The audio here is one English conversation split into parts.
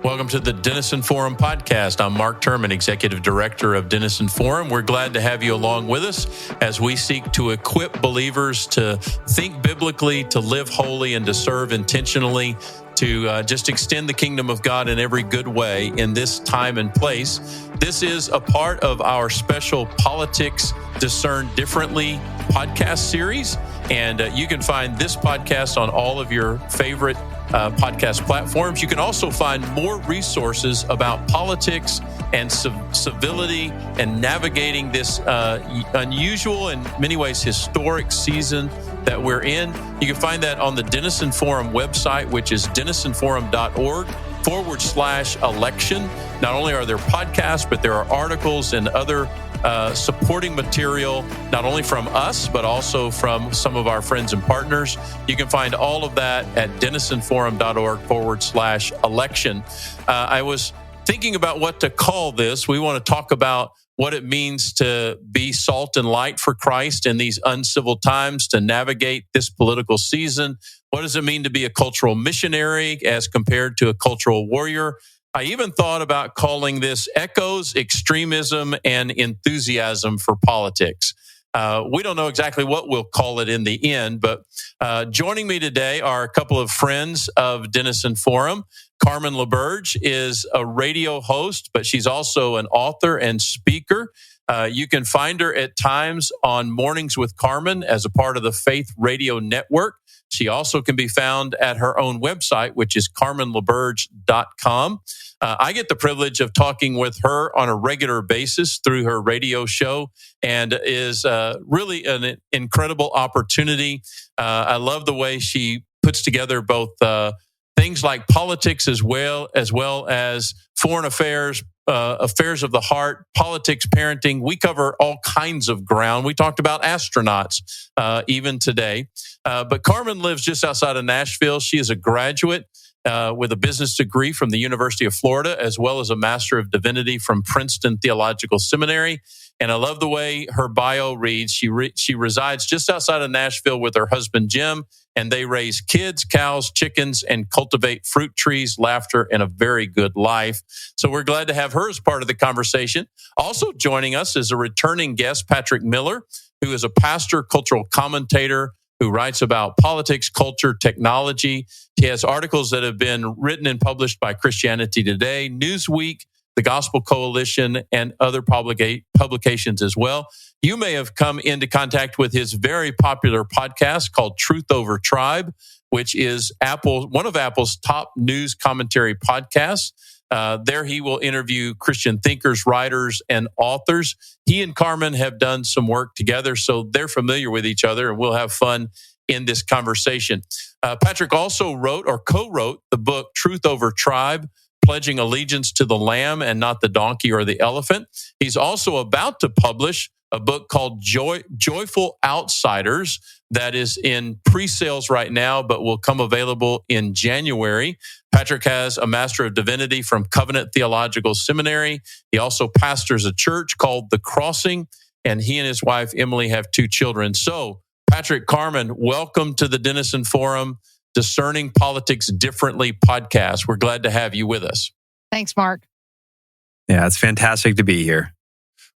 Welcome to the Denison Forum podcast. I'm Mark Turman, Executive Director of Denison Forum. We're glad to have you along with us as we seek to equip believers to think biblically, to live holy, and to serve intentionally, to just extend the kingdom of God in every good way in this time and place. This is a part of our special Politics Discerned Differently podcast series, and you can find this podcast on all of your favorite podcast platforms. You can also find more resources about politics and civility and navigating this unusual and in many ways historic season that we're in. You can find that on the Denison Forum website, which is denisonforum.org/election. Not only are there podcasts, but there are articles and other supporting material, not only from us, but also from some of our friends and partners. You can find all of that at denisonforum.org/election. I was thinking about what to call this. We want to talk about what it means to be salt and light for Christ in these uncivil times, to navigate this political season. What does it mean to be a cultural missionary as compared to a cultural warrior? I even thought about calling this Echoes, Extremism, and Enthusiasm for Politics. We don't know exactly what we'll call it in the end, but joining me today are a couple of friends of Denison Forum. Carmen LaBerge is a radio host, but she's also an author and speaker. You can find her at times on Mornings with Carmen as a part of the Faith Radio Network. She also can be found at her own website, which is carmenlaberge.com. I get the privilege of talking with her on a regular basis through her radio show, and is really an incredible opportunity. I love the way she puts together both things like politics as well as foreign affairs, affairs of the heart, politics, parenting. We cover all kinds of ground. We talked about astronauts even today. But Carmen lives just outside of Nashville. She is a graduate with a business degree from the University of Florida, as well as a Master of Divinity from Princeton Theological Seminary. And I love the way her bio reads. She resides just outside of Nashville with her husband, Jim, and they raise kids, cows, chickens, and cultivate fruit trees, laughter, and a very good life. So we're glad to have her as part of the conversation. Also joining us is a returning guest, Patrick Miller, who is a pastor, cultural commentator, who writes about politics, culture, technology. He has articles that have been written and published by Christianity Today, Newsweek, the Gospel Coalition, and other publications as well. You may have come into contact with his very popular podcast called Truth Over Tribe, which is one of Apple's top news commentary podcasts. There he will interview Christian thinkers, writers, and authors. He and Carmen have done some work together, so they're familiar with each other, and we'll have fun in this conversation. Patrick also wrote or co-wrote the book Truth Over Tribe, Pledging Allegiance to the Lamb and Not the Donkey or the Elephant. He's also about to publish a book called Joyful Outsiders that is in pre-sales right now, but will come available in January. Patrick has a Master of Divinity from Covenant Theological Seminary. He also pastors a church called The Crossing, and he and his wife, Emily, have 2 children. So, Patrick, Carmen, welcome to the Denison Forum Discerning Politics Differently podcast. We're glad to have you with us. Thanks, Mark. Yeah, it's fantastic to be here.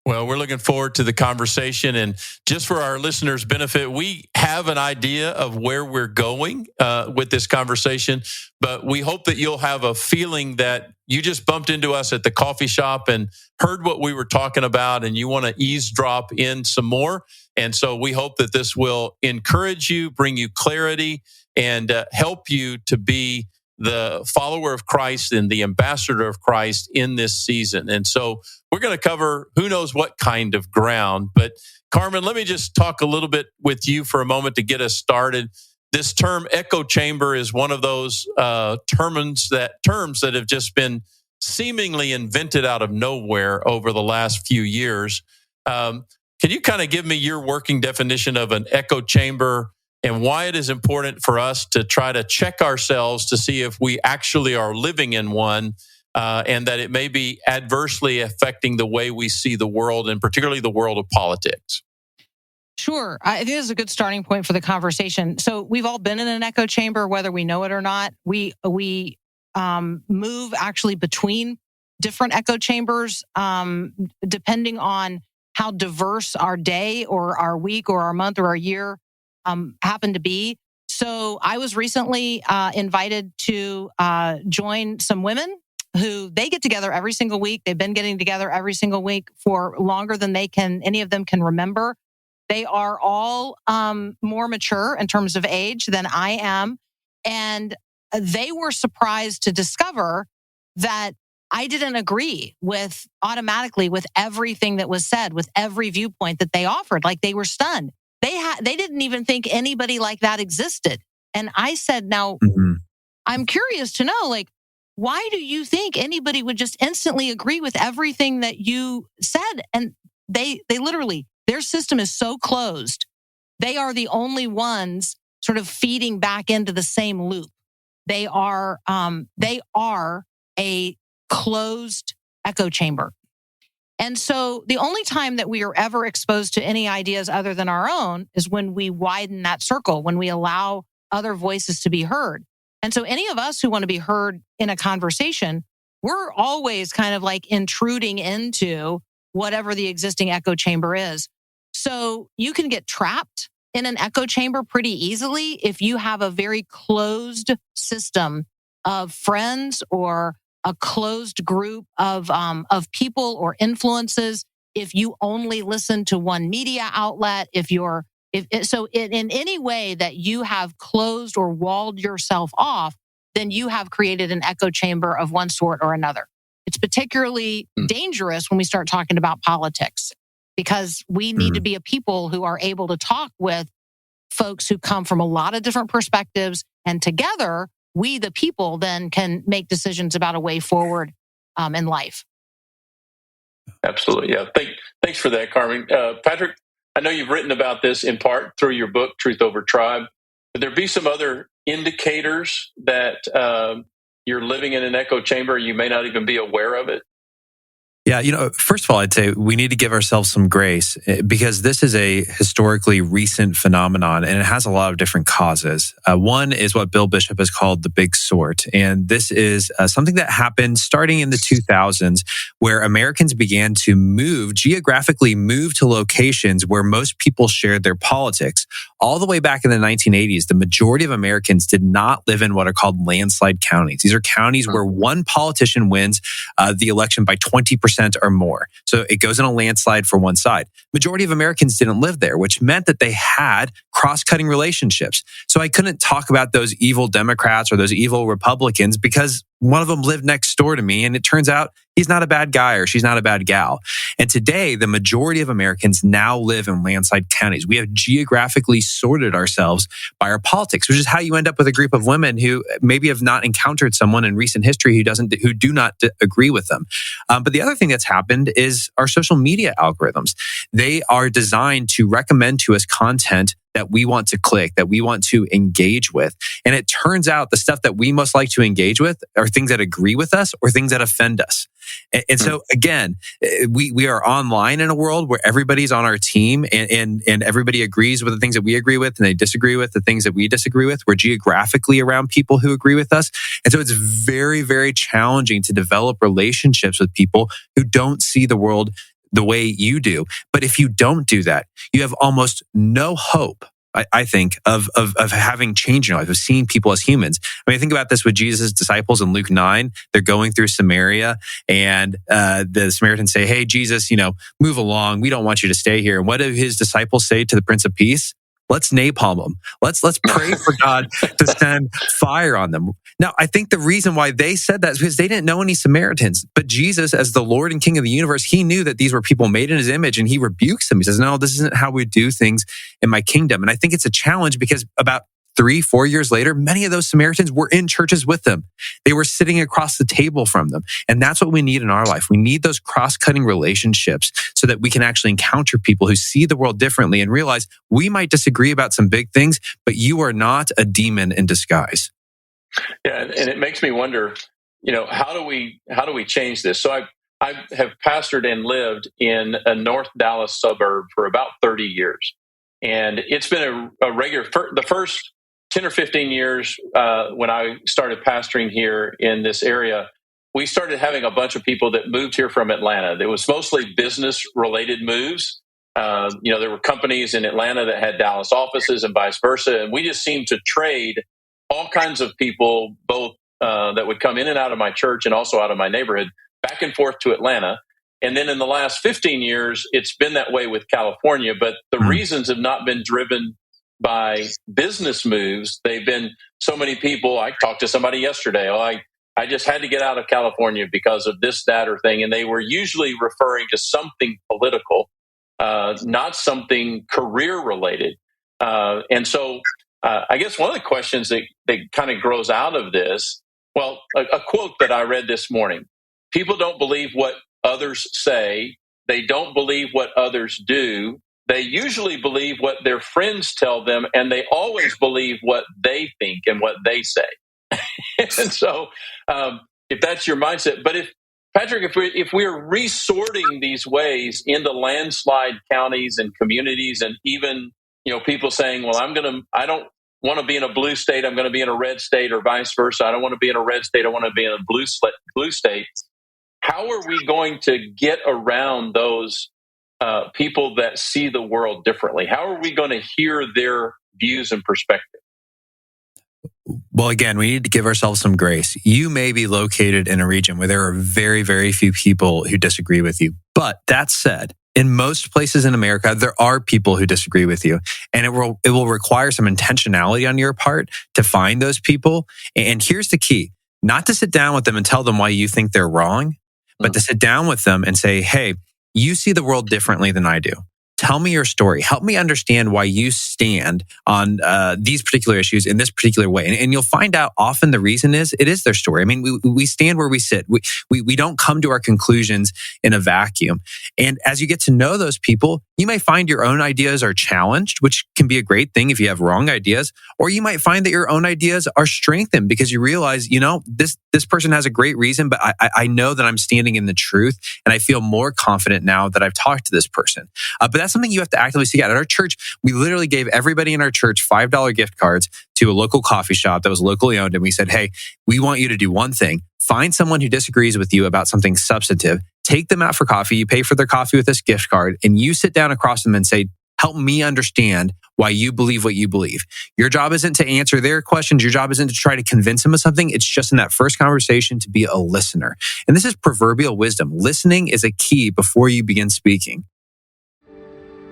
Well, we're looking forward to the conversation. And just for our listeners' benefit, we have an idea of where we're going with this conversation, but we hope that you'll have a feeling that you just bumped into us at the coffee shop and heard what we were talking about, and you want to eavesdrop in some more. And so we hope that this will encourage you, bring you clarity, and help you to be the follower of Christ and the ambassador of Christ in this season. And so we're going to cover who knows what kind of ground. But Carmen, let me just talk a little bit with you for a moment to get us started. This term echo chamber is one of those terms that have just been seemingly invented out of nowhere over the last few years. Can you kind of give me your working definition of an echo chamber and why it is important for us to try to check ourselves to see if we actually are living in one, and that it may be adversely affecting the way we see the world, and particularly the world of politics? Sure. I think this is a good starting point for the conversation. So we've all been in an echo chamber, whether we know it or not. We move actually between different echo chambers, depending on how diverse our day or our week or our month or our year happen to be. So I was recently invited to join some women who they get together every single week. They've been getting together every single week for longer than any of them can remember. They are all more mature in terms of age than I am. And they were surprised to discover that I didn't agree automatically with everything that was said, with every viewpoint that they offered. Like, they were stunned. They didn't even think anybody like that existed. And I said, now, I'm curious to know, like, why do you think anybody would just instantly agree with everything that you said? And they literally, their system is so closed. They are the only ones sort of feeding back into the same loop. They are a closed echo chamber. And so the only time that we are ever exposed to any ideas other than our own is when we widen that circle, when we allow other voices to be heard. And so any of us who want to be heard in a conversation, we're always kind of like intruding into whatever the existing echo chamber is. So you can get trapped in an echo chamber pretty easily if you have a very closed system of friends or a closed group of people or influences. If you only listen to one media outlet, in any way that you have closed or walled yourself off, then you have created an echo chamber of one sort or another. It's particularly dangerous when we start talking about politics, because we need to be a people who are able to talk with folks who come from a lot of different perspectives, and together, we, the people, then can make decisions about a way forward in life. Absolutely. Yeah. Thanks for that, Carmen. Patrick, I know you've written about this in part through your book, Truth Over Tribe. Would there be some other indicators that you're living in an echo chamber? You may not even be aware of it. Yeah, first of all, I'd say we need to give ourselves some grace, because this is a historically recent phenomenon, and it has a lot of different causes. One is what Bill Bishop has called the big sort. And this is something that happened starting in the 2000s, where Americans began to geographically move to locations where most people shared their politics. All the way back in the 1980s, the majority of Americans did not live in what are called landslide counties. These are counties where one politician wins the election by 20% or more. So it goes in a landslide for one side. Majority of Americans didn't live there, which meant that they had cross-cutting relationships. So I couldn't talk about those evil Democrats or those evil Republicans because one of them lived next door to me, and it turns out he's not a bad guy or she's not a bad gal. And today, the majority of Americans now live in landslide counties. We have geographically sorted ourselves by our politics, which is how you end up with a group of women who maybe have not encountered someone in recent history who do not agree with them. But the other thing that's happened is our social media algorithms. They are designed to recommend to us content that we want to click, that we want to engage with. And it turns out the stuff that we most like to engage with are things that agree with us or things that offend us. And so again, we are online in a world where everybody's on our team and everybody agrees with the things that we agree with, and they disagree with the things that we disagree with. We're geographically around people who agree with us. And so it's very, very challenging to develop relationships with people who don't see the world the way you do. But if you don't do that, you have almost no hope, I think, of having change in your life, of seeing people as humans. I mean, think about this with Jesus' disciples in Luke 9. They're going through Samaria, and the Samaritans say, "Hey, Jesus, move along. We don't want you to stay here." And what do his disciples say to the Prince of Peace? Let's napalm them. Let's pray for God to send fire on them. Now, I think the reason why they said that is because they didn't know any Samaritans. But Jesus, as the Lord and King of the universe, he knew that these were people made in his image, and he rebukes them. He says, "No, this isn't how we do things in my kingdom." And I think it's a challenge because about 3-4 years later, many of those Samaritans were in churches with them. They were sitting across the table from them. And that's what we need in our life. We need those cross-cutting relationships so that we can actually encounter people who see the world differently and realize we might disagree about some big things, but you are not a demon in disguise. Yeah, and it makes me wonder, how do we change this? So I have pastored and lived in a North Dallas suburb for about 30 years. And it's been a regular, the first 10 or 15 years, when I started pastoring here in this area, we started having a bunch of people that moved here from Atlanta. It was mostly business-related moves. There were companies in Atlanta that had Dallas offices and vice versa, and we just seemed to trade all kinds of people, both that would come in and out of my church and also out of my neighborhood, back and forth to Atlanta. And then in the last 15 years, it's been that way with California, but the reasons have not been driven by business moves. They've been so many people. I talked to somebody yesterday. I just had to get out of California because of this, that, or thing. And they were usually referring to something political, not something career related. And so I guess one of the questions that kind of grows out of this, well, a quote that I read this morning: people don't believe what others say. They don't believe what others do. They usually believe what their friends tell them, and they always believe what they think and what they say. And so, if that's your mindset, but Patrick, if we're resorting these ways into landslide counties and communities, and even people saying, "Well, I don't want to be in a blue state. I'm going to be in a red state," or vice versa. I don't want to be in a red state. I want to be in a blue state. How are we going to get around those people that see the world differently? How are we going to hear their views and perspective? Well, again, we need to give ourselves some grace. You may be located in a region where there are very, very few people who disagree with you. But that said, in most places in America, there are people who disagree with you. And it will require some intentionality on your part to find those people. And here's the key: not to sit down with them and tell them why you think they're wrong, but to sit down with them and say, "Hey, you see the world differently than I do. Tell me your story. Help me understand why you stand on these particular issues in this particular way." And you'll find out often the reason is it is their story. I mean, we stand where we sit. We don't come to our conclusions in a vacuum. And as you get to know those people, you may find your own ideas are challenged, which can be a great thing if you have wrong ideas, or you might find that your own ideas are strengthened because you realize, this person has a great reason, but I know that I'm standing in the truth, and I feel more confident now that I've talked to this person. But that's something you have to actively seek out. At our church, we literally gave everybody in our church $5 gift cards to a local coffee shop that was locally owned. And we said, "Hey, we want you to do one thing. Find someone who disagrees with you about something substantive. Take them out for coffee. You pay for their coffee with this gift card, and you sit down across them and say, 'Help me understand why you believe what you believe.' Your job isn't to answer their questions. Your job isn't to try to convince them of something. It's just in that first conversation to be a listener." And this is proverbial wisdom. Listening is a key before you begin speaking.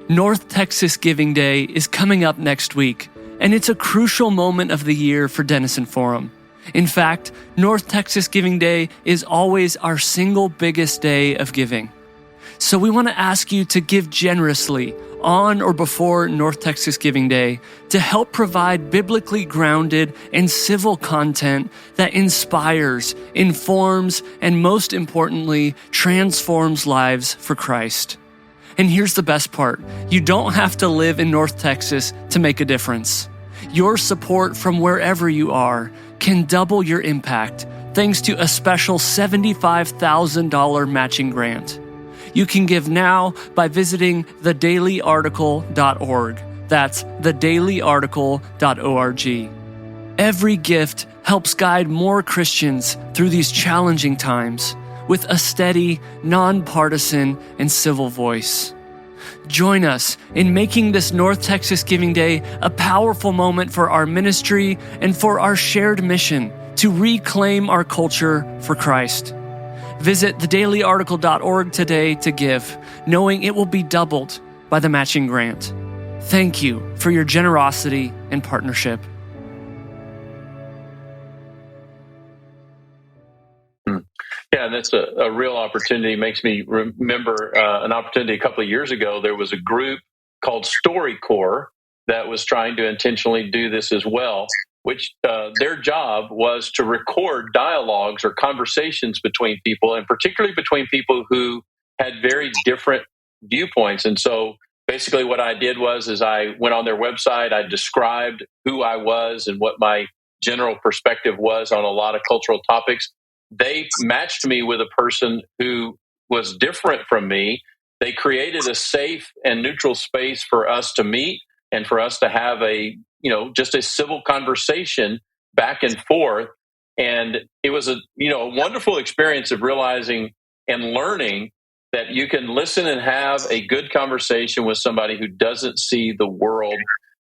North Texas Giving Day is coming up next week, and it's a crucial moment of the year for Denison Forum. In fact, North Texas Giving Day is always our single biggest day of giving. So we want to ask you to give generously on or before North Texas Giving Day to help provide biblically grounded and civil content that inspires, informs, and most importantly, transforms lives for Christ. And here's the best part: you don't have to live in North Texas to make a difference. Your support from wherever you are can double your impact thanks to a special $75,000 matching grant. You can give now by visiting thedailyarticle.org. That's thedailyarticle.org. Every gift helps guide more Christians through these challenging times with a steady, nonpartisan, and civil voice. Join us in making this North Texas Giving Day a powerful moment for our ministry and for our shared mission to reclaim our culture for Christ. Visit thedailyarticle.org today to give, knowing it will be doubled by the matching grant. Thank you for your generosity and partnership. Yeah, and that's a real opportunity. Makes me remember an opportunity a couple of years ago. There was a group called StoryCorps that was trying to intentionally do this as well, which their job was to record dialogues or conversations between people, and particularly between people who had very different viewpoints. And so basically what I did is I went on their website, I described who I was and what my general perspective was on a lot of cultural topics. They matched me with a person who was different from me. They created a safe and neutral space for us to meet. and for us to have just a civil conversation back and forth. And it was a wonderful experience of realizing and learning that you can listen and have a good conversation with somebody who doesn't see the world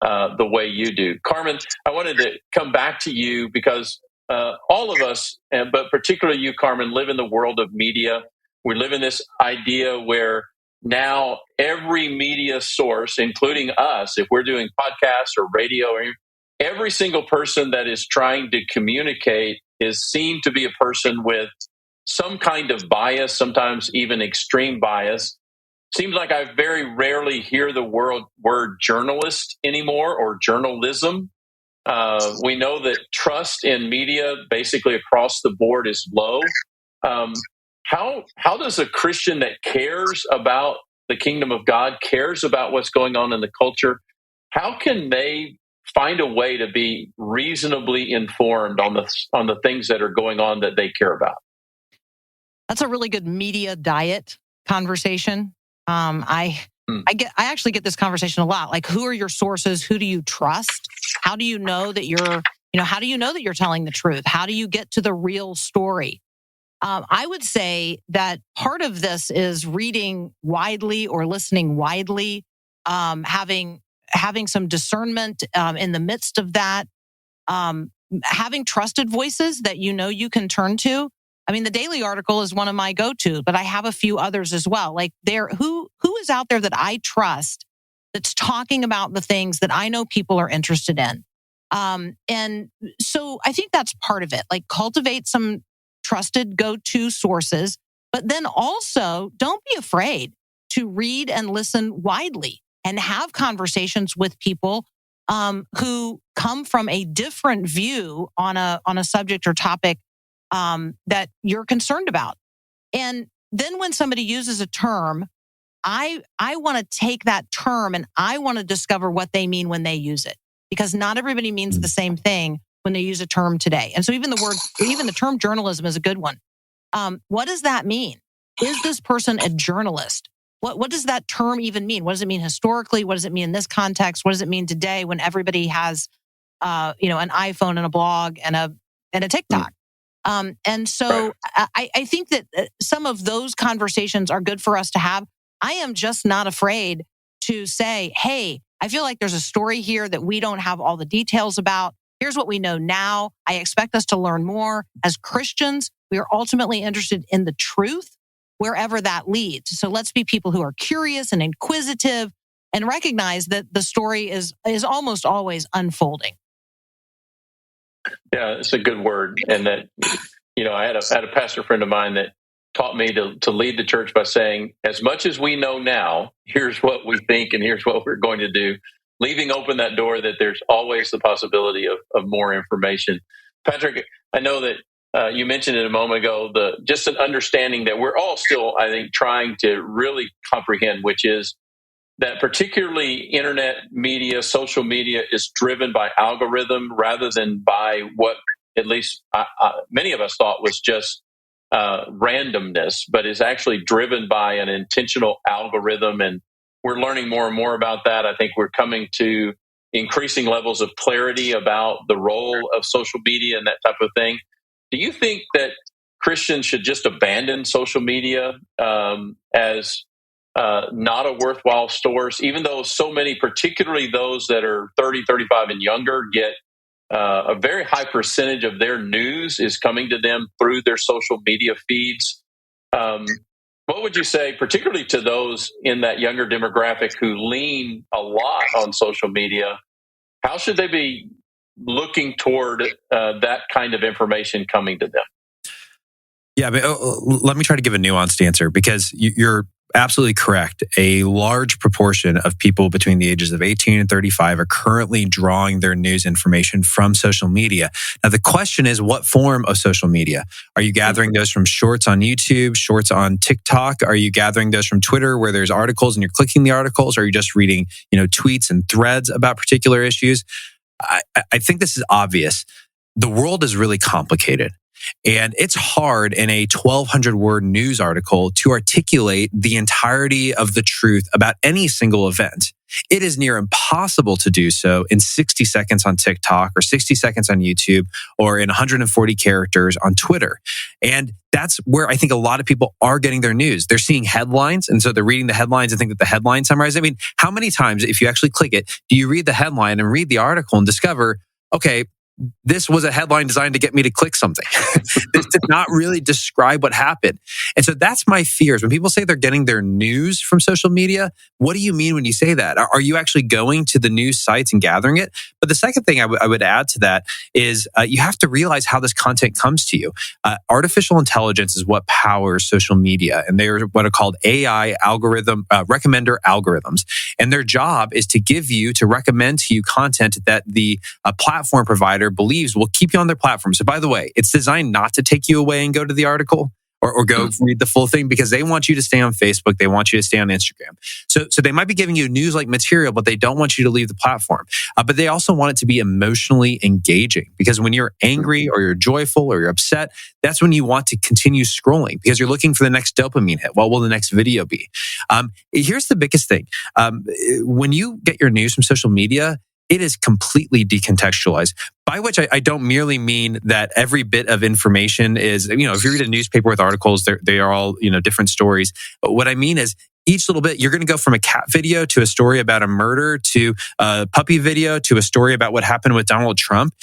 the way you do. Carmen, I wanted to come back to you because all of us, but particularly you, Carmen, live in the world of media. We live in this idea where now every media source, including us, if we're doing podcasts or radio, every single person that is trying to communicate is seen to be a person with some kind of bias, sometimes even extreme bias. Seems like I very rarely hear the word journalist anymore or journalism. We know that trust in media basically across the board is low. How does a Christian that cares about the kingdom of God, cares about what's going on in the culture, how can they find a way to be reasonably informed on the things that are going on that they care about? That's a really good media diet conversation. I actually get this conversation a lot. Like, who are your sources? Who do you trust? How do you know that how do you know that you're telling the truth? How do you get to the real story? I would say that part of this is reading widely or listening widely, having some discernment in the midst of that, having trusted voices that you can turn to. I mean, the Daily article is one of my go-tos, but I have a few others as well. Like, who is out there that I trust that's talking about the things that I know people are interested in. And so I think that's part of it. Like, cultivate some trusted go-to sources, but then also don't be afraid to read and listen widely and have conversations with people who come from a different view on a subject or topic that you're concerned about. And then when somebody uses a term, I want to take that term and I want to discover what they mean when they use it, because not everybody means the same thing when they use a term today. And so even the term journalism is a good one. What does that mean? Is this person a journalist? What does that term even mean? What does it mean historically? What does it mean in this context? What does it mean today when everybody has an iPhone and a blog and a TikTok? And so I think that some of those conversations are good for us to have. I am just not afraid to say, hey, I feel like there's a story here that we don't have all the details about. Here's what we know now. I expect us to learn more. As Christians, we are ultimately interested in the truth, wherever that leads. So let's be people who are curious and inquisitive and recognize that the story is almost always unfolding. Yeah, it's a good word. And that, I had a pastor friend of mine that taught me to lead the church by saying, as much as we know now, here's what we think and here's what we're going to do, leaving open that door that there's always the possibility of more information. Patrick, I know that you mentioned it a moment ago, just an understanding that we're all still, I think, trying to really comprehend, which is that particularly internet media, social media is driven by algorithm rather than by what at least many of us thought was just randomness, but is actually driven by an intentional algorithm. And we're learning more and more about that. I think we're coming to increasing levels of clarity about the role of social media and that type of thing. Do you think that Christians should just abandon social media as not a worthwhile source, even though so many, particularly those that are 30, 35 and younger, get a very high percentage of their news is coming to them through their social media feeds? What would you say, particularly to those in that younger demographic who lean a lot on social media? How should they be looking toward that kind of information coming to them? Yeah, let me try to give a nuanced answer, because you're absolutely correct. A large proportion of people between the ages of 18 and 35 are currently drawing their news information from social media. Now, the question is, what form of social media? Are you gathering those from shorts on YouTube, shorts on TikTok? Are you gathering those from Twitter where there's articles and you're clicking the articles? Or are you just reading, tweets and threads about particular issues? I think this is obvious. The world is really complicated. And it's hard in a 1,200 word news article to articulate the entirety of the truth about any single event. It is near impossible to do so in 60 seconds on TikTok or 60 seconds on YouTube or in 140 characters on Twitter. And that's where I think a lot of people are getting their news. They're seeing headlines, and so they're reading the headlines and think that the headline summarizes. I mean, how many times, if you actually click it, do you read the headline and read the article and discover, okay, this was a headline designed to get me to click something. This did not really describe what happened. And so that's my fears. When people say they're getting their news from social media, what do you mean when you say that? Are you actually going to the news sites and gathering it? But the second thing I would add to that is you have to realize how this content comes to you. Artificial intelligence is what powers social media, and they're what are called AI recommender algorithms. And their job is to recommend to you content that the platform provider believes will keep you on their platform. So by the way, it's designed not to take you away and go to the article or go read the full thing, because they want you to stay on Facebook. They want you to stay on Instagram. So they might be giving you news-like material, but they don't want you to leave the platform. But they also want it to be emotionally engaging, because when you're angry or you're joyful or you're upset, that's when you want to continue scrolling because you're looking for the next dopamine hit. What will the next video be? Here's the biggest thing. When you get your news from social media, it is completely decontextualized, by which I don't merely mean that every bit of information is, if you read a newspaper with articles, they are all, different stories. But what I mean is each little bit, you're going to go from a cat video to a story about a murder to a puppy video to a story about what happened with Donald Trump.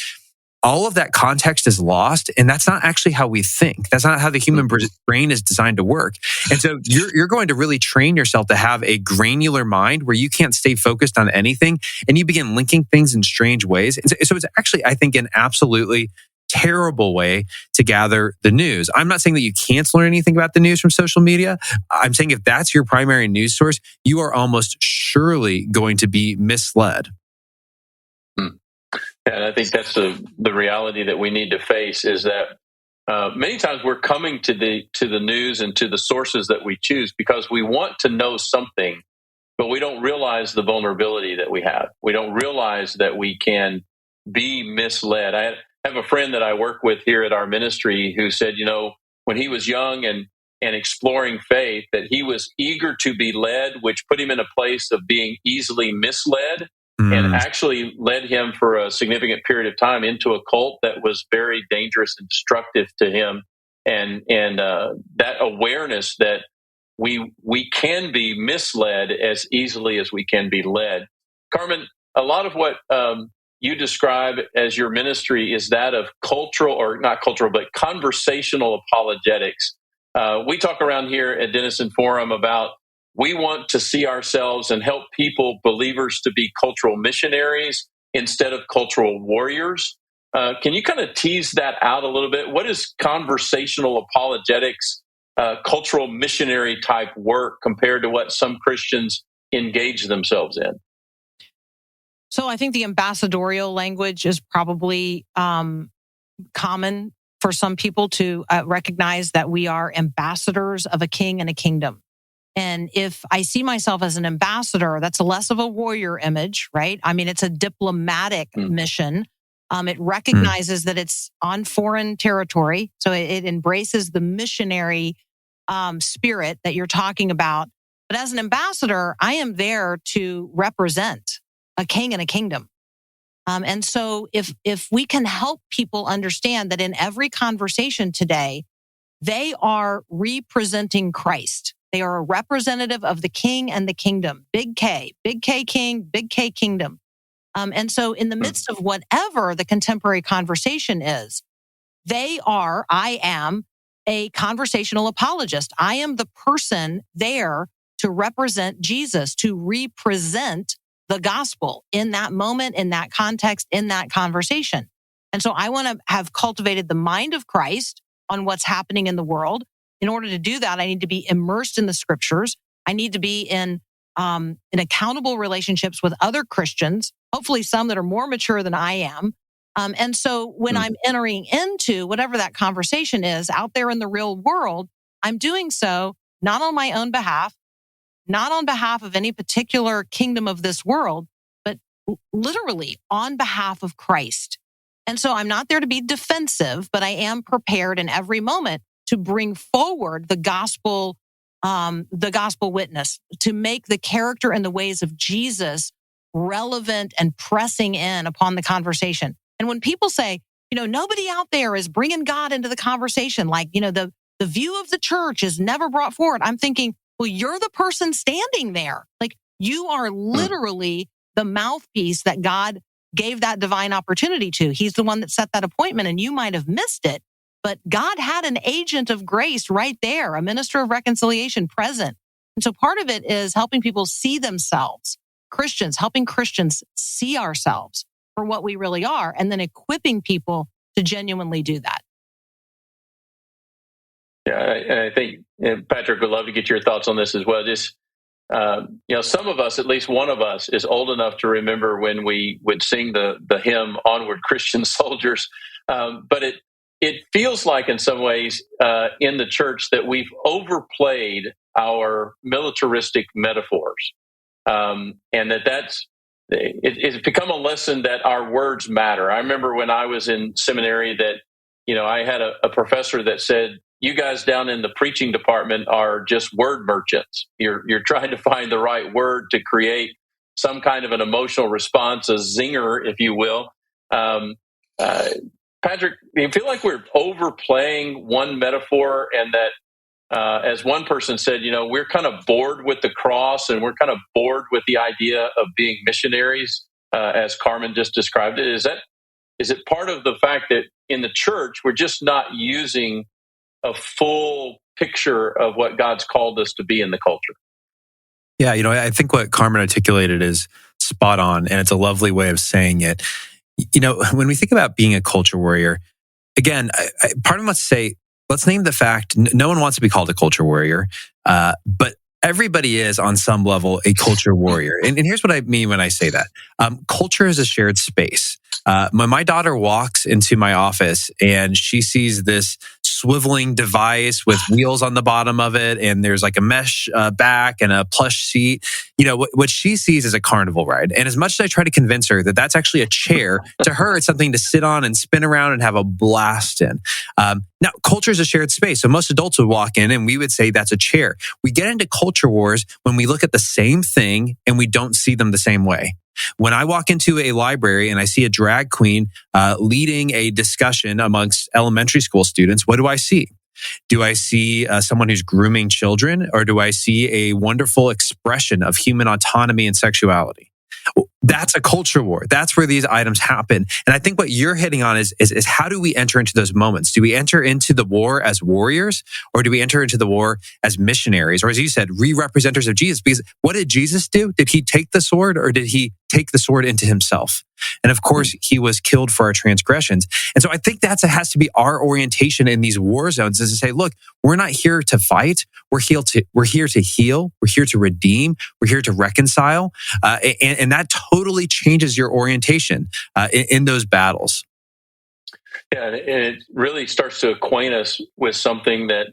All of that context is lost, and that's not actually how we think. That's not how the human brain is designed to work. And so you're going to really train yourself to have a granular mind where you can't stay focused on anything, and you begin linking things in strange ways. And so it's actually, I think, an absolutely terrible way to gather the news. I'm not saying that you can't learn anything about the news from social media. I'm saying if that's your primary news source, you are almost surely going to be misled. And I think that's the reality that we need to face, is that many times we're coming to the news and to the sources that we choose because we want to know something, but we don't realize the vulnerability that we have. We don't realize that we can be misled. I have a friend that I work with here at our ministry who said, when he was young and exploring faith, that he was eager to be led, which put him in a place of being easily misled. And actually led him for a significant period of time into a cult that was very dangerous and destructive to him. And that awareness that we can be misled as easily as we can be led. Carmen, a lot of what you describe as your ministry is that of conversational apologetics. We talk around here at Dennison Forum about we want to see ourselves and help people, believers, to be cultural missionaries instead of cultural warriors. Can you kind of tease that out a little bit? What is conversational apologetics, cultural missionary type work compared to what some Christians engage themselves in? So I think the ambassadorial language is probably common for some people to recognize that we are ambassadors of a king and a kingdom. And if I see myself as an ambassador, that's less of a warrior image, right? I mean, it's a diplomatic mission. It recognizes that it's on foreign territory. So it embraces the missionary spirit that you're talking about. But as an ambassador, I am there to represent a king and a kingdom. And so if we can help people understand that in every conversation today, they are representing Christ. They are a representative of the king and the kingdom. Big K king, big K kingdom. And so in the midst of whatever the contemporary conversation is, I am a conversational apologist. I am the person there to represent Jesus, to represent the gospel in that moment, in that context, in that conversation. And so I want to have cultivated the mind of Christ on what's happening in the world. In order to do that, I need to be immersed in the scriptures. I need to be in accountable relationships with other Christians, hopefully some that are more mature than I am. And so when I'm entering into whatever that conversation is out there in the real world, I'm doing so not on my own behalf, not on behalf of any particular kingdom of this world, but literally on behalf of Christ. And so I'm not there to be defensive, but I am prepared in every moment to bring forward the gospel the gospel witness, to make the character and the ways of Jesus relevant and pressing in upon the conversation. And when people say, nobody out there is bringing God into the conversation, like, the view of the church is never brought forward, I'm thinking, well, you're the person standing there. Like, you are literally the mouthpiece that God gave that divine opportunity to. He's the one that set that appointment, and you might have missed it. But God had an agent of grace right there, a minister of reconciliation present. And so part of it is helping people see themselves, Christians, helping Christians see ourselves for what we really are, and then equipping people to genuinely do that. Yeah, and I think, Patrick, would love to get your thoughts on this as well. Just, some of us, at least one of us, is old enough to remember when we would sing the hymn "Onward, Christian Soldiers," but it feels like, in some ways, in the church, that we've overplayed our militaristic metaphors, and it's become a lesson that our words matter. I remember when I was in seminary that, I had a professor that said, "You guys down in the preaching department are just word merchants. You're trying to find the right word to create some kind of an emotional response, a zinger, if you will." Patrick, do you feel like we're overplaying one metaphor, and that, as one person said, we're kind of bored with the cross, and we're kind of bored with the idea of being missionaries, as Carmen just described it? Is it part of the fact that in the church we're just not using a full picture of what God's called us to be in the culture? Yeah, I think what Carmen articulated is spot on, and it's a lovely way of saying it. When we think about being a culture warrior, again, part of me wants to say, let's name the fact, no one wants to be called a culture warrior, but everybody is, on some level, a culture warrior. And here's what I mean when I say that. Culture is a shared space. When my daughter walks into my office and she sees this swiveling device with wheels on the bottom of it, and there's like a mesh back and a plush seat, what she sees is a carnival ride. And as much as I try to convince her that that's actually a chair, to her it's something to sit on and spin around and have a blast in. Now, culture is a shared space. So most adults would walk in and we would say that's a chair. We get into culture wars when we look at the same thing and we don't see them the same way. When I walk into a library and I see a drag queen leading a discussion amongst elementary school students, what do I see? Do I see someone who's grooming children, or do I see a wonderful expression of human autonomy and sexuality? That's a culture war. That's where these items happen. And I think what you're hitting on is how do we enter into those moments? Do we enter into the war as warriors, or do we enter into the war as missionaries, or, as you said, re-representatives of Jesus? Because what did Jesus do? Did he take the sword, or did he take the sword into himself? And of course, he was killed for our transgressions. And so I think that has to be our orientation in these war zones, is to say, look, we're not here to fight. We're here to heal. We're here to redeem. We're here to reconcile. And that totally changes your orientation in those battles. Yeah, and it really starts to acquaint us with something that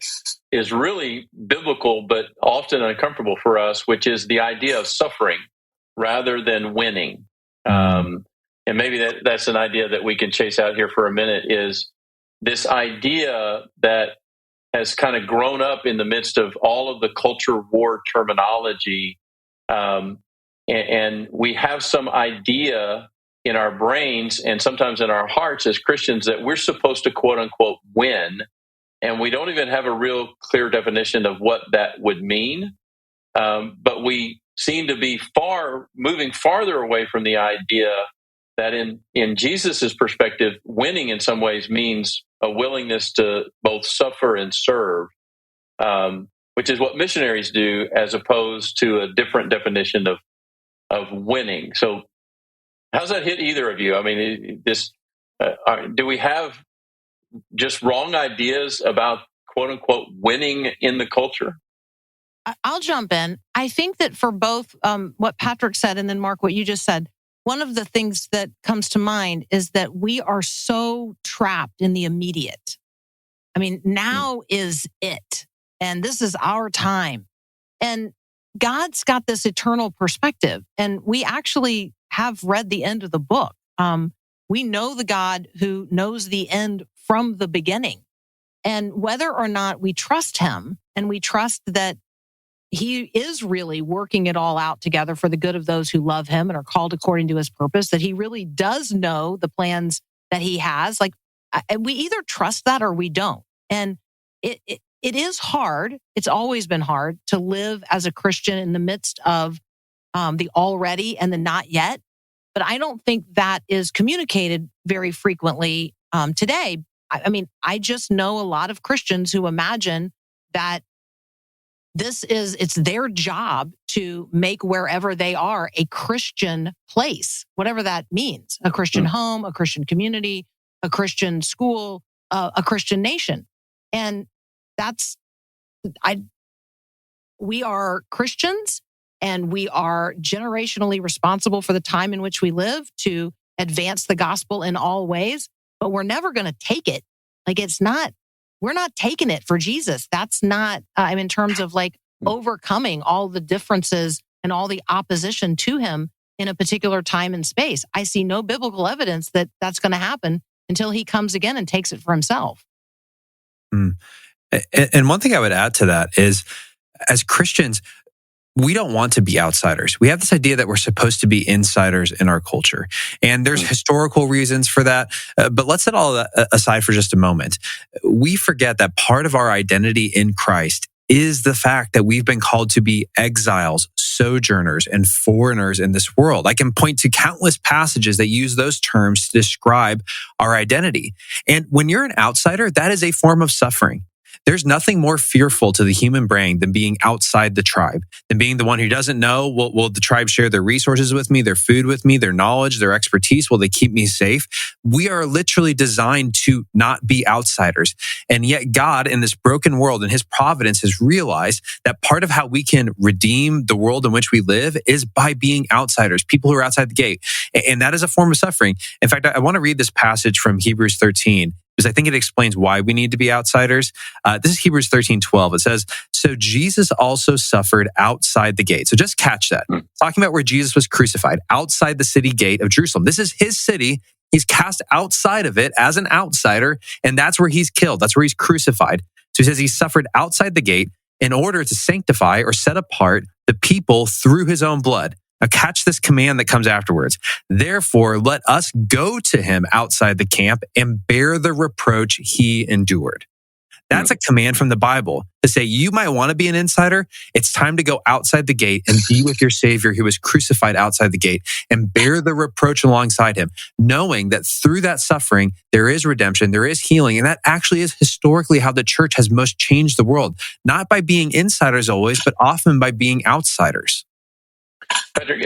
is really biblical, but often uncomfortable for us, which is the idea of suffering rather than winning. And maybe that's an idea that we can chase out here for a minute, is this idea that has kind of grown up in the midst of all of the culture war terminology. And we have some idea in our brains and sometimes in our hearts as Christians that we're supposed to, quote unquote, win. And we don't even have a real clear definition of what that would mean. But we seem to be moving farther away from the idea that in Jesus's perspective, winning in some ways means a willingness to both suffer and serve, which is what missionaries do, as opposed to a different definition of winning. So how's that hit either of you? I mean, do we have just wrong ideas about, quote unquote, winning in the culture? I'll jump in. I think that for both what Patrick said and then Mark, what you just said, one of the things that comes to mind is that we are so trapped in the immediate. I mean, now is it, and this is our time. And God's got this eternal perspective, and we actually have read the end of the book. We know the God who knows the end from the beginning. And whether or not we trust him, and we trust that he is really working it all out together for the good of those who love him and are called according to his purpose, that he really does know the plans that he has. Like, we either trust that or we don't. And it is hard. It's always been hard to live as a Christian in the midst of the already and the not yet. But I don't think that is communicated very frequently today. I mean, I just know a lot of Christians who imagine that it's their job to make wherever they are a Christian place, whatever that means, a Christian home, a Christian community, a Christian school, a Christian nation. And we are Christians, and we are generationally responsible for the time in which we live to advance the gospel in all ways, but we're never going to take it. Like, we're not taking it for Jesus. That's not, in terms of like overcoming all the differences and all the opposition to him in a particular time and space. I see no biblical evidence that that's going to happen until he comes again and takes it for himself. And one thing I would add to that is, as Christians, we don't want to be outsiders. We have this idea that we're supposed to be insiders in our culture. And there's historical reasons for that. But let's set all that aside for just a moment. We forget that part of our identity in Christ is the fact that we've been called to be exiles, sojourners, and foreigners in this world. I can point to countless passages that use those terms to describe our identity. And when you're an outsider, that is a form of suffering. There's nothing more fearful to the human brain than being outside the tribe, than being the one who doesn't know, will the tribe share their resources with me, their food with me, their knowledge, their expertise? Will they keep me safe? We are literally designed to not be outsiders. And yet God, in this broken world, in his providence, has realized that part of how we can redeem the world in which we live is by being outsiders, people who are outside the gate. And that is a form of suffering. In fact, I want to read this passage from Hebrews 13, because I think it explains why we need to be outsiders. This is Hebrews 13:12. It says, so Jesus also suffered outside the gate. So just catch that. Talking about where Jesus was crucified, outside the city gate of Jerusalem. This is his city. He's cast outside of it as an outsider, and that's where he's killed. That's where he's crucified. So he says he suffered outside the gate in order to sanctify or set apart the people through his own blood. Now catch this command that comes afterwards. Therefore, let us go to him outside the camp and bear the reproach he endured. That's a command from the Bible to say, you might want to be an insider. It's time to go outside the gate and be with your Savior who was crucified outside the gate and bear the reproach alongside him, knowing that through that suffering, there is redemption, there is healing. And that actually is historically how the church has most changed the world, not by being insiders always, but often by being outsiders. Patrick,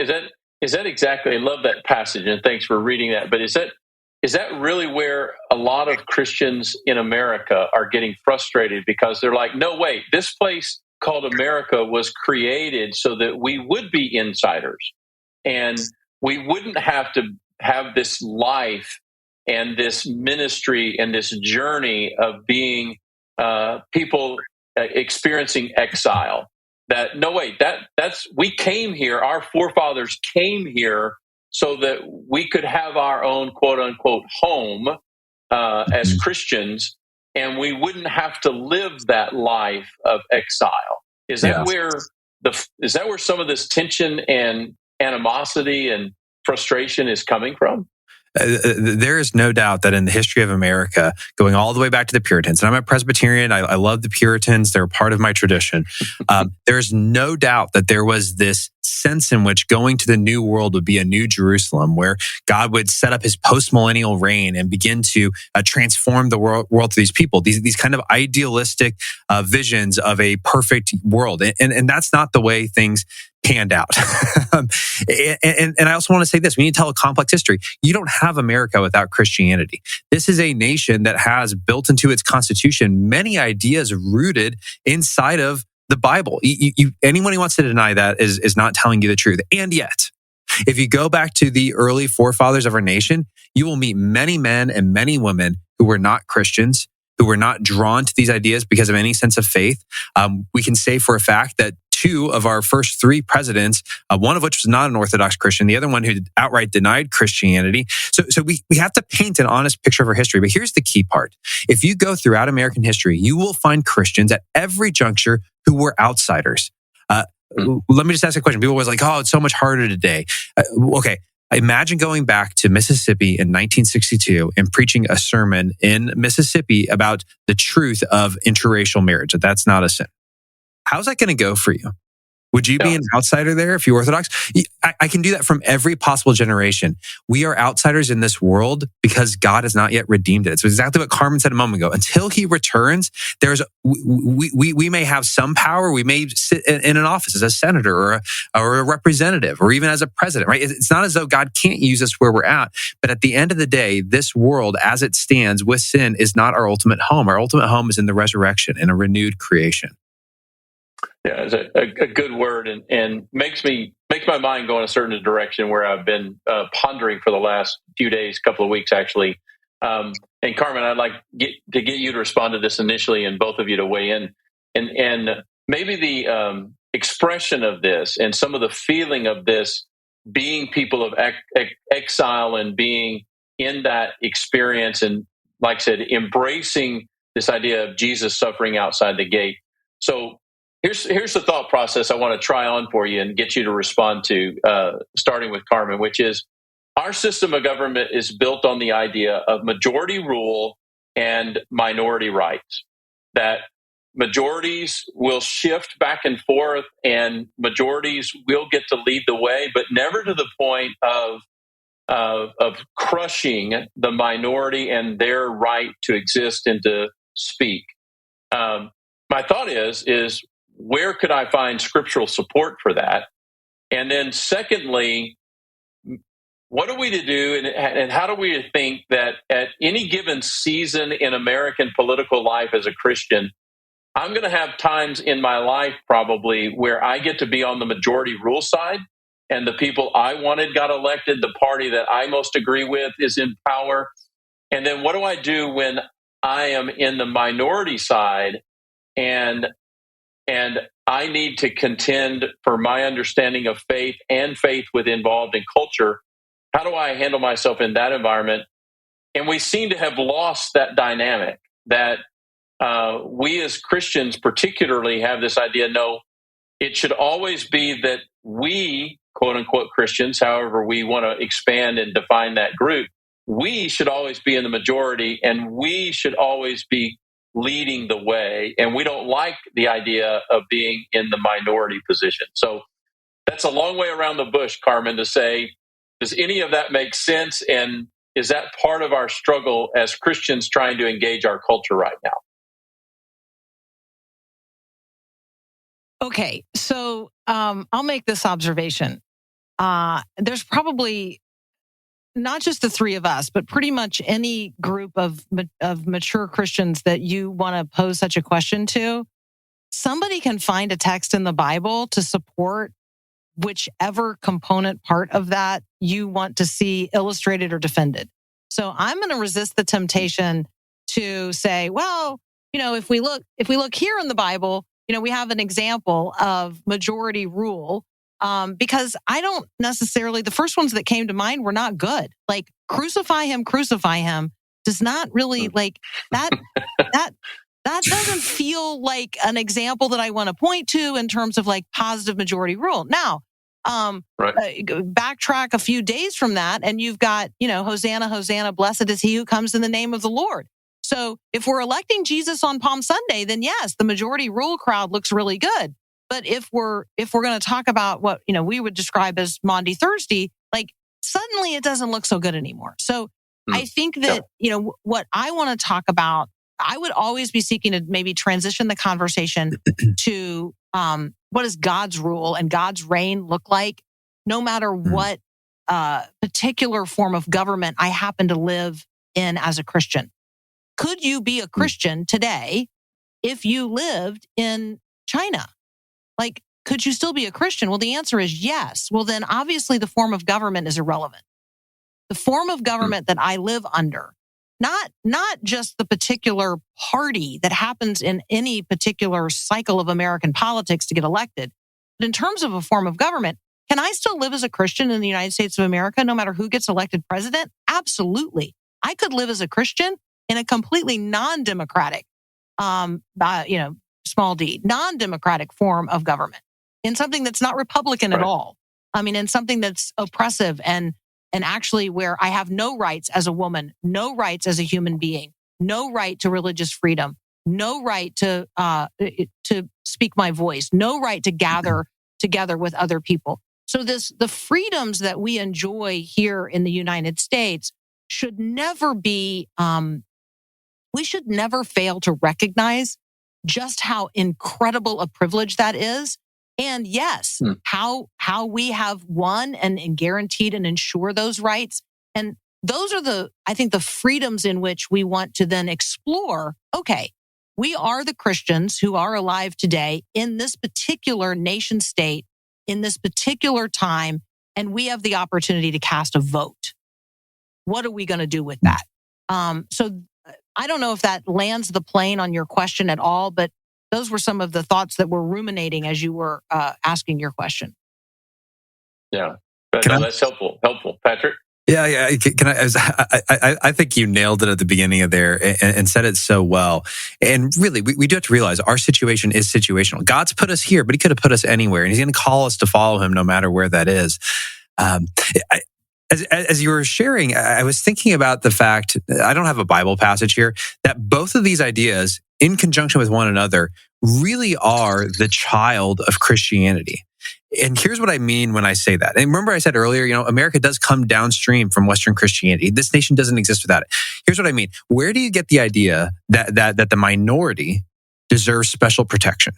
is that exactly? I love that passage, and thanks for reading that. But is that really where a lot of Christians in America are getting frustrated, because they're like, no, wait, this place called America was created so that we would be insiders, and we wouldn't have to have this life and this ministry and this journey of being people experiencing exile. That no, wait, that's we came here. Our forefathers came here so that we could have our own quote unquote home as Christians, and we wouldn't have to live that life of exile. Is that where some of this tension and animosity and frustration is coming from? There is no doubt that in the history of America, going all the way back to the Puritans, and I'm a Presbyterian, I love the Puritans, they're a part of my tradition. There's no doubt that there was this sense in which going to the new world would be a new Jerusalem, where God would set up his post-millennial reign and begin to transform the world to these people, these kind of idealistic visions of a perfect world. And that's not the way things panned out. and I also want to say this, we need to tell a complex history. You don't have America without Christianity. This is a nation that has built into its constitution many ideas rooted inside of the Bible. Anyone who wants to deny that is not telling you the truth. And yet, if you go back to the early forefathers of our nation, you will meet many men and many women who were not Christians, who were not drawn to these ideas because of any sense of faith. We can say for a fact that two of our first three presidents, one of which was not an Orthodox Christian, the other one who outright denied Christianity. So we have to paint an honest picture of our history. But here's the key part. If you go throughout American history, you will find Christians at every juncture who were outsiders. Let me just ask a question. People always like, oh, it's so much harder today. Okay. Imagine going back to Mississippi in 1962 and preaching a sermon in Mississippi about the truth of interracial marriage, that that's not a sin. How's that going to go for you? Would you be an outsider there if you're Orthodox? I can do that from every possible generation. We are outsiders in this world because God has not yet redeemed it. So exactly what Carmen said a moment ago. Until he returns, we may have some power. We may sit in an office as a senator or a representative or even as a president, right? It's not as though God can't use us where we're at. But at the end of the day, this world as it stands with sin is not our ultimate home. Our ultimate home is in the resurrection, in a renewed creation. Yeah, it's a good word, and makes my mind go in a certain direction where I've been pondering for the last few days, couple of weeks actually. And Carmen, I'd like to get you to respond to this initially, and both of you to weigh in, and maybe the expression of this and some of the feeling of this, being people of exile and being in that experience, and like I said, embracing this idea of Jesus suffering outside the gate. So Here's the thought process I want to try on for you and get you to respond to, starting with Carmen, which is our system of government is built on the idea of majority rule and minority rights, that majorities will shift back and forth and majorities will get to lead the way, but never to the point of crushing the minority and their right to exist and to speak. My thought is where could I find scriptural support for that? And then secondly, what are we to do and how do we think that at any given season in American political life as a Christian, I'm going to have times in my life probably where I get to be on the majority rule side and the people I wanted got elected, the party that I most agree with is in power. And then what do I do when I am in the minority side and I need to contend for my understanding of faith and faith with involved in culture? How do I handle myself in that environment? And we seem to have lost that dynamic that we as Christians particularly have this idea, no, it should always be that we, quote unquote, Christians, however we want to expand and define that group, we should always be in the majority and we should always be leading the way, and we don't like the idea of being in the minority position. So that's a long way around the bush, Carmen, to say, does any of that make sense? And is that part of our struggle as Christians trying to engage our culture right now? Okay, so I'll make this observation. There's probably not just the three of us, but pretty much any group of mature Christians that you want to pose such a question to, somebody can find a text in the Bible to support whichever component part of that you want to see illustrated or defended. So I'm going to resist the temptation to say, well, if we look here in the Bible, we have an example of majority rule. Because I don't necessarily, the first ones that came to mind were not good. Like crucify him does not really like that doesn't feel like an example that I want to point to in terms of like positive majority rule. Now, backtrack a few days from that and you've got, Hosanna, Hosanna, blessed is he who comes in the name of the Lord. So if we're electing Jesus on Palm Sunday, then yes, the majority rule crowd looks really good. But if we're going to talk about what we would describe as Maundy Thursday, like suddenly it doesn't look so good anymore. So I think that what I want to talk about, I would always be seeking to maybe transition the conversation to what does God's rule and God's reign look like, no matter what particular form of government I happen to live in as a Christian. Could you be a Christian today if you lived in China? Like, could you still be a Christian? Well, the answer is yes. Well, then obviously the form of government is irrelevant. The form of government that I live under, not just the particular party that happens in any particular cycle of American politics to get elected, but in terms of a form of government, can I still live as a Christian in the United States of America no matter who gets elected president? Absolutely. I could live as a Christian in a completely non-democratic, small d, non-democratic form of government. in something that's not Republican at all. I mean, in something that's oppressive and actually where I have no rights as a woman, no rights as a human being, no right to religious freedom, no right to speak my voice, no right to gather together with other people. So the freedoms that we enjoy here in the United States should never be, we should never fail to recognize just how incredible a privilege that is. And yes, how we have won and guaranteed and ensure those rights. And those are I think the freedoms in which we want to then explore. Okay, we are the Christians who are alive today in this particular nation state, in this particular time, and we have the opportunity to cast a vote. What are we going to do with that? So I don't know if that lands the plane on your question at all, but those were some of the thoughts that were ruminating as you were asking your question. Yeah, that's helpful. Helpful, Patrick. Yeah. Can I think you nailed it at the beginning of there and said it so well. And really, we do have to realize our situation is situational. God's put us here, but he could have put us anywhere, and he's going to call us to follow him no matter where that is. As you were sharing, I was thinking about the fact, I don't have a Bible passage here, that both of these ideas in conjunction with one another really are the child of Christianity. And here's what I mean when I say that. And remember I said earlier, America does come downstream from Western Christianity. This nation doesn't exist without it. Here's what I mean. Where do you get the idea that the minority deserves special protection?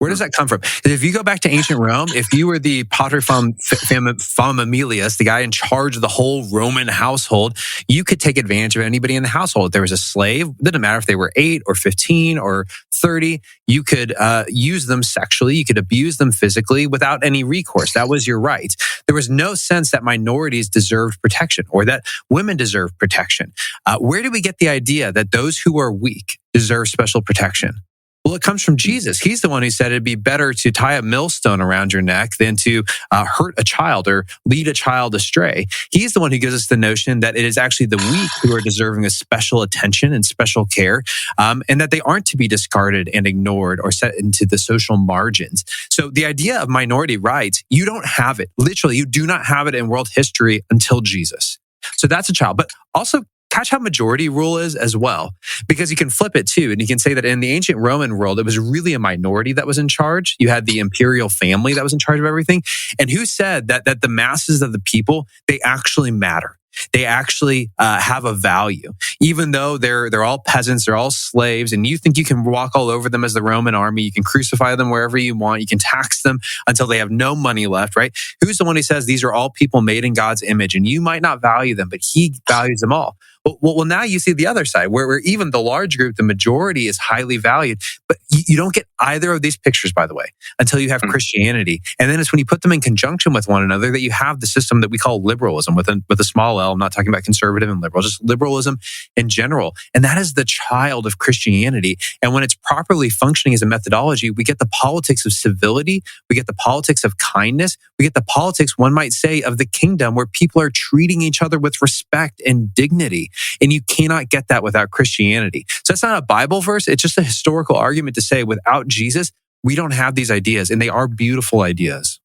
Where does that come from? If you go back to ancient Rome, if you were the pater familias, the guy in charge of the whole Roman household, you could take advantage of anybody in the household. If there was a slave, it didn't matter if they were 8 or 15 or 30, you could use them sexually, you could abuse them physically without any recourse. That was your right. There was no sense that minorities deserved protection or that women deserved protection. Where do we get the idea that those who are weak deserve special protection? Well, it comes from Jesus. He's the one who said it'd be better to tie a millstone around your neck than to hurt a child or lead a child astray. He's the one who gives us the notion that it is actually the weak who are deserving of special attention and special care, and that they aren't to be discarded and ignored or set into the social margins. So the idea of minority rights, you don't have it. Literally, you do not have it in world history until Jesus. So that's a child. But also, catch how majority rule is as well, because you can flip it too. And you can say that in the ancient Roman world, it was really a minority that was in charge. You had the imperial family that was in charge of everything. And who said that the masses of the people, they actually matter? They actually have a value, even though they're all peasants, they're all slaves, and you think you can walk all over them as the Roman army. You can crucify them wherever you want. You can tax them until they have no money left, right? Who's the one who says these are all people made in God's image, and you might not value them, but he values them all? Well, now you see the other side, where even the large group, the majority, is highly valued. But you don't get either of these pictures, by the way, until you have Christianity. And then it's when you put them in conjunction with one another that you have the system that we call liberalism with a small L. I'm not talking about conservative and liberal, just liberalism in general. And that is the child of Christianity. And when it's properly functioning as a methodology, we get the politics of civility, we get the politics of kindness, we get the politics, one might say, of the kingdom, where people are treating each other with respect and dignity. And you cannot get that without Christianity. So it's not a Bible verse. It's just a historical argument to say without Jesus, we don't have these ideas, and they are beautiful ideas.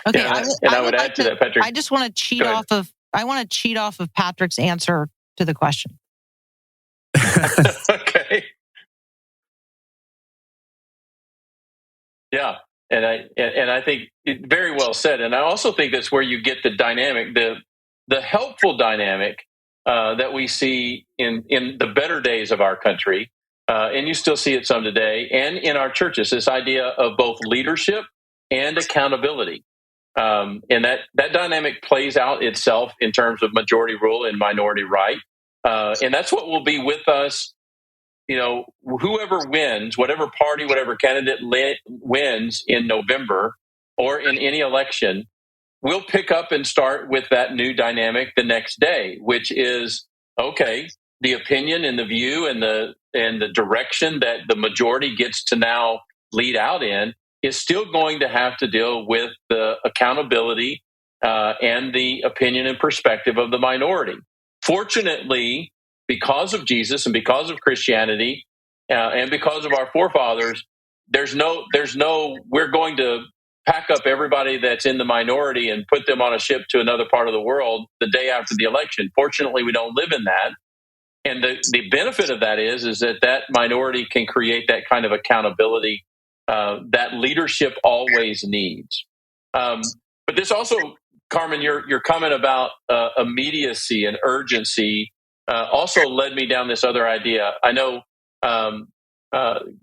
Okay, yeah, I would add to that, Patrick. I just want to cheat off of Patrick's answer to the question. Okay. Yeah, and I think very well said. And I also think that's where you get the dynamic, the helpful dynamic that we see in the better days of our country, and you still see it some today, and in our churches, this idea of both leadership and accountability. And that dynamic plays out itself in terms of majority rule and minority right. And that's what will be with us. Whoever wins, whatever party, whatever candidate wins in November or in any election, we'll pick up and start with that new dynamic the next day, which is, okay, the opinion and the view and the direction that the majority gets to now lead out in is still going to have to deal with the accountability and the opinion and perspective of the minority. Fortunately, because of Jesus and because of Christianity and because of our forefathers, there's no we're going to pack up everybody that's in the minority and put them on a ship to another part of the world the day after the election. Fortunately, we don't live in that. And the benefit of that is that minority can create that kind of accountability that leadership always needs. But this also, Carmen, your comment about immediacy and urgency also led me down this other idea. I know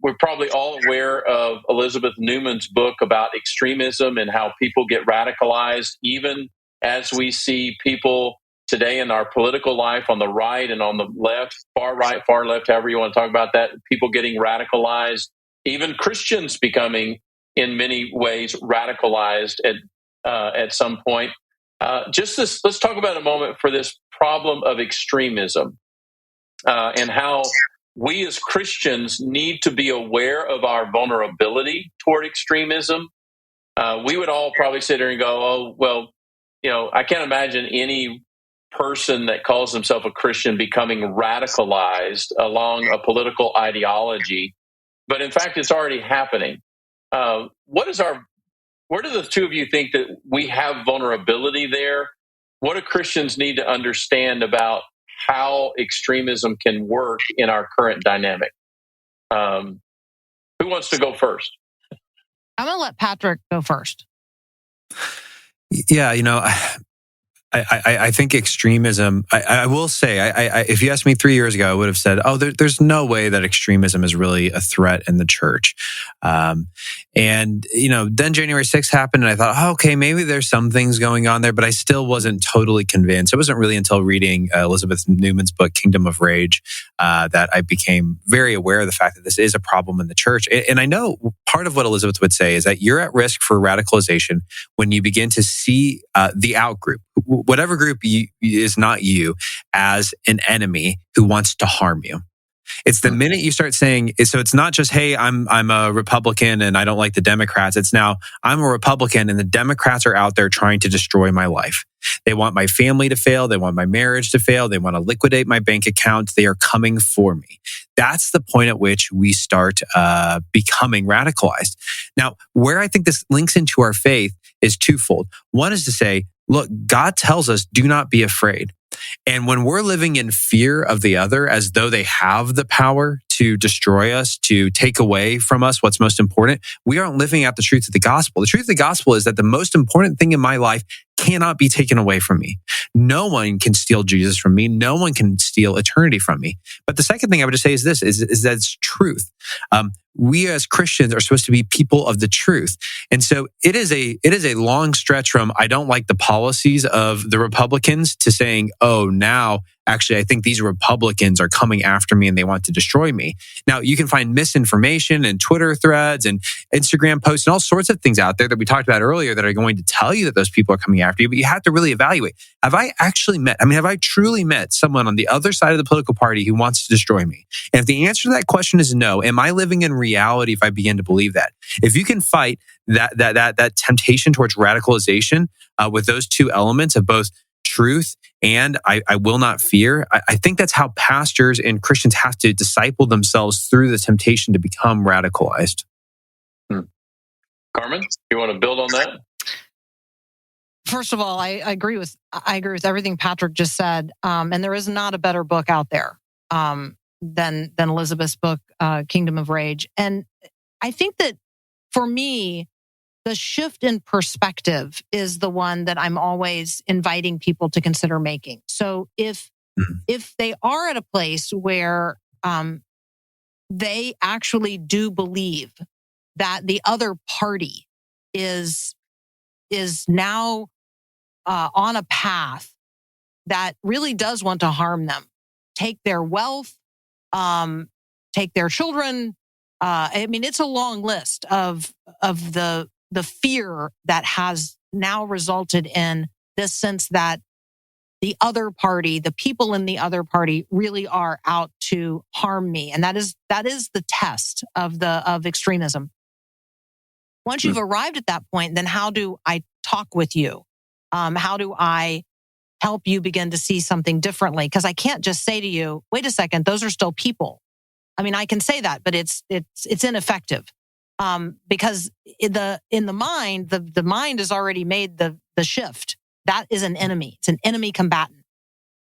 we're probably all aware of Elizabeth Newman's book about extremism and how people get radicalized, even as we see people today in our political life on the right and on the left, far right, far left, however you want to talk about that, people getting radicalized, even Christians becoming in many ways radicalized at some point. Let's talk about a moment for this problem of extremism and how we as Christians need to be aware of our vulnerability toward extremism. We would all probably sit here and go, oh, well, I can't imagine any person that calls himself a Christian becoming radicalized along a political ideology. But in fact, it's already happening. Where do the two of you think that we have vulnerability there? What do Christians need to understand about how extremism can work in our current dynamic? Who wants to go first? I'm going to let Patrick go first. Yeah, I think extremism, I will say, if you asked me 3 years ago, I would have said, there's no way that extremism is really a threat in the church. And then January 6th happened and I thought, okay, maybe there's some things going on there, but I still wasn't totally convinced. It wasn't really until reading Elizabeth Newman's book, Kingdom of Rage, that I became very aware of the fact that this is a problem in the church. And I know part of what Elizabeth would say is that you're at risk for radicalization when you begin to see the outgroup, whatever group is not you, as an enemy who wants to harm you. It's the minute you start saying, so it's not just, hey, I'm a Republican and I don't like the Democrats. It's now, I'm a Republican and the Democrats are out there trying to destroy my life. They want my family to fail. They want my marriage to fail. They want to liquidate my bank account. They are coming for me. That's the point at which we start becoming radicalized. Now, where I think this links into our faith is twofold. One is to say, look, God tells us, do not be afraid. And when we're living in fear of the other, as though they have the power to destroy us, to take away from us what's most important, we aren't living out the truth of the gospel. The truth of the gospel is that the most important thing in my life cannot be taken away from me. No one can steal Jesus from me. No one can steal eternity from me. But the second thing I would just say is this, is that it's truth. We as Christians are supposed to be people of the truth. And so it is a long stretch from, I don't like the policies of the Republicans, to saying, oh, now actually, I think these Republicans are coming after me and they want to destroy me. Now, you can find misinformation and Twitter threads and Instagram posts and all sorts of things out there that we talked about earlier that are going to tell you that those people are coming after you, but you have to really evaluate. Have I truly met someone on the other side of the political party who wants to destroy me? And if the answer to that question is no, am I living in reality if I begin to believe that? If you can fight that temptation towards radicalization with those two elements of both truth and I will not fear, I think that's how pastors and Christians have to disciple themselves through the temptation to become radicalized. Carmen, you want to build on that? First of all, I agree with everything Patrick just said, and there is not a better book out there than Elizabeth's book, Kingdom of Rage. And I think that for me, the shift in perspective is the one that I'm always inviting people to consider making. So if they are at a place where they actually do believe that the other party is now on a path that really does want to harm them, take their wealth, take their children. It's a long list of the fear that has now resulted in this sense that the other party, the people in the other party, really are out to harm me, and that is the test of extremism. Once you've arrived at that point, then how do I talk with you? How do I help you begin to see something differently? Because I can't just say to you, "Wait a second, those are still people." I mean, I can say that, but it's ineffective. Because in the mind, the mind has already made the shift. That is an enemy. It's an enemy combatant.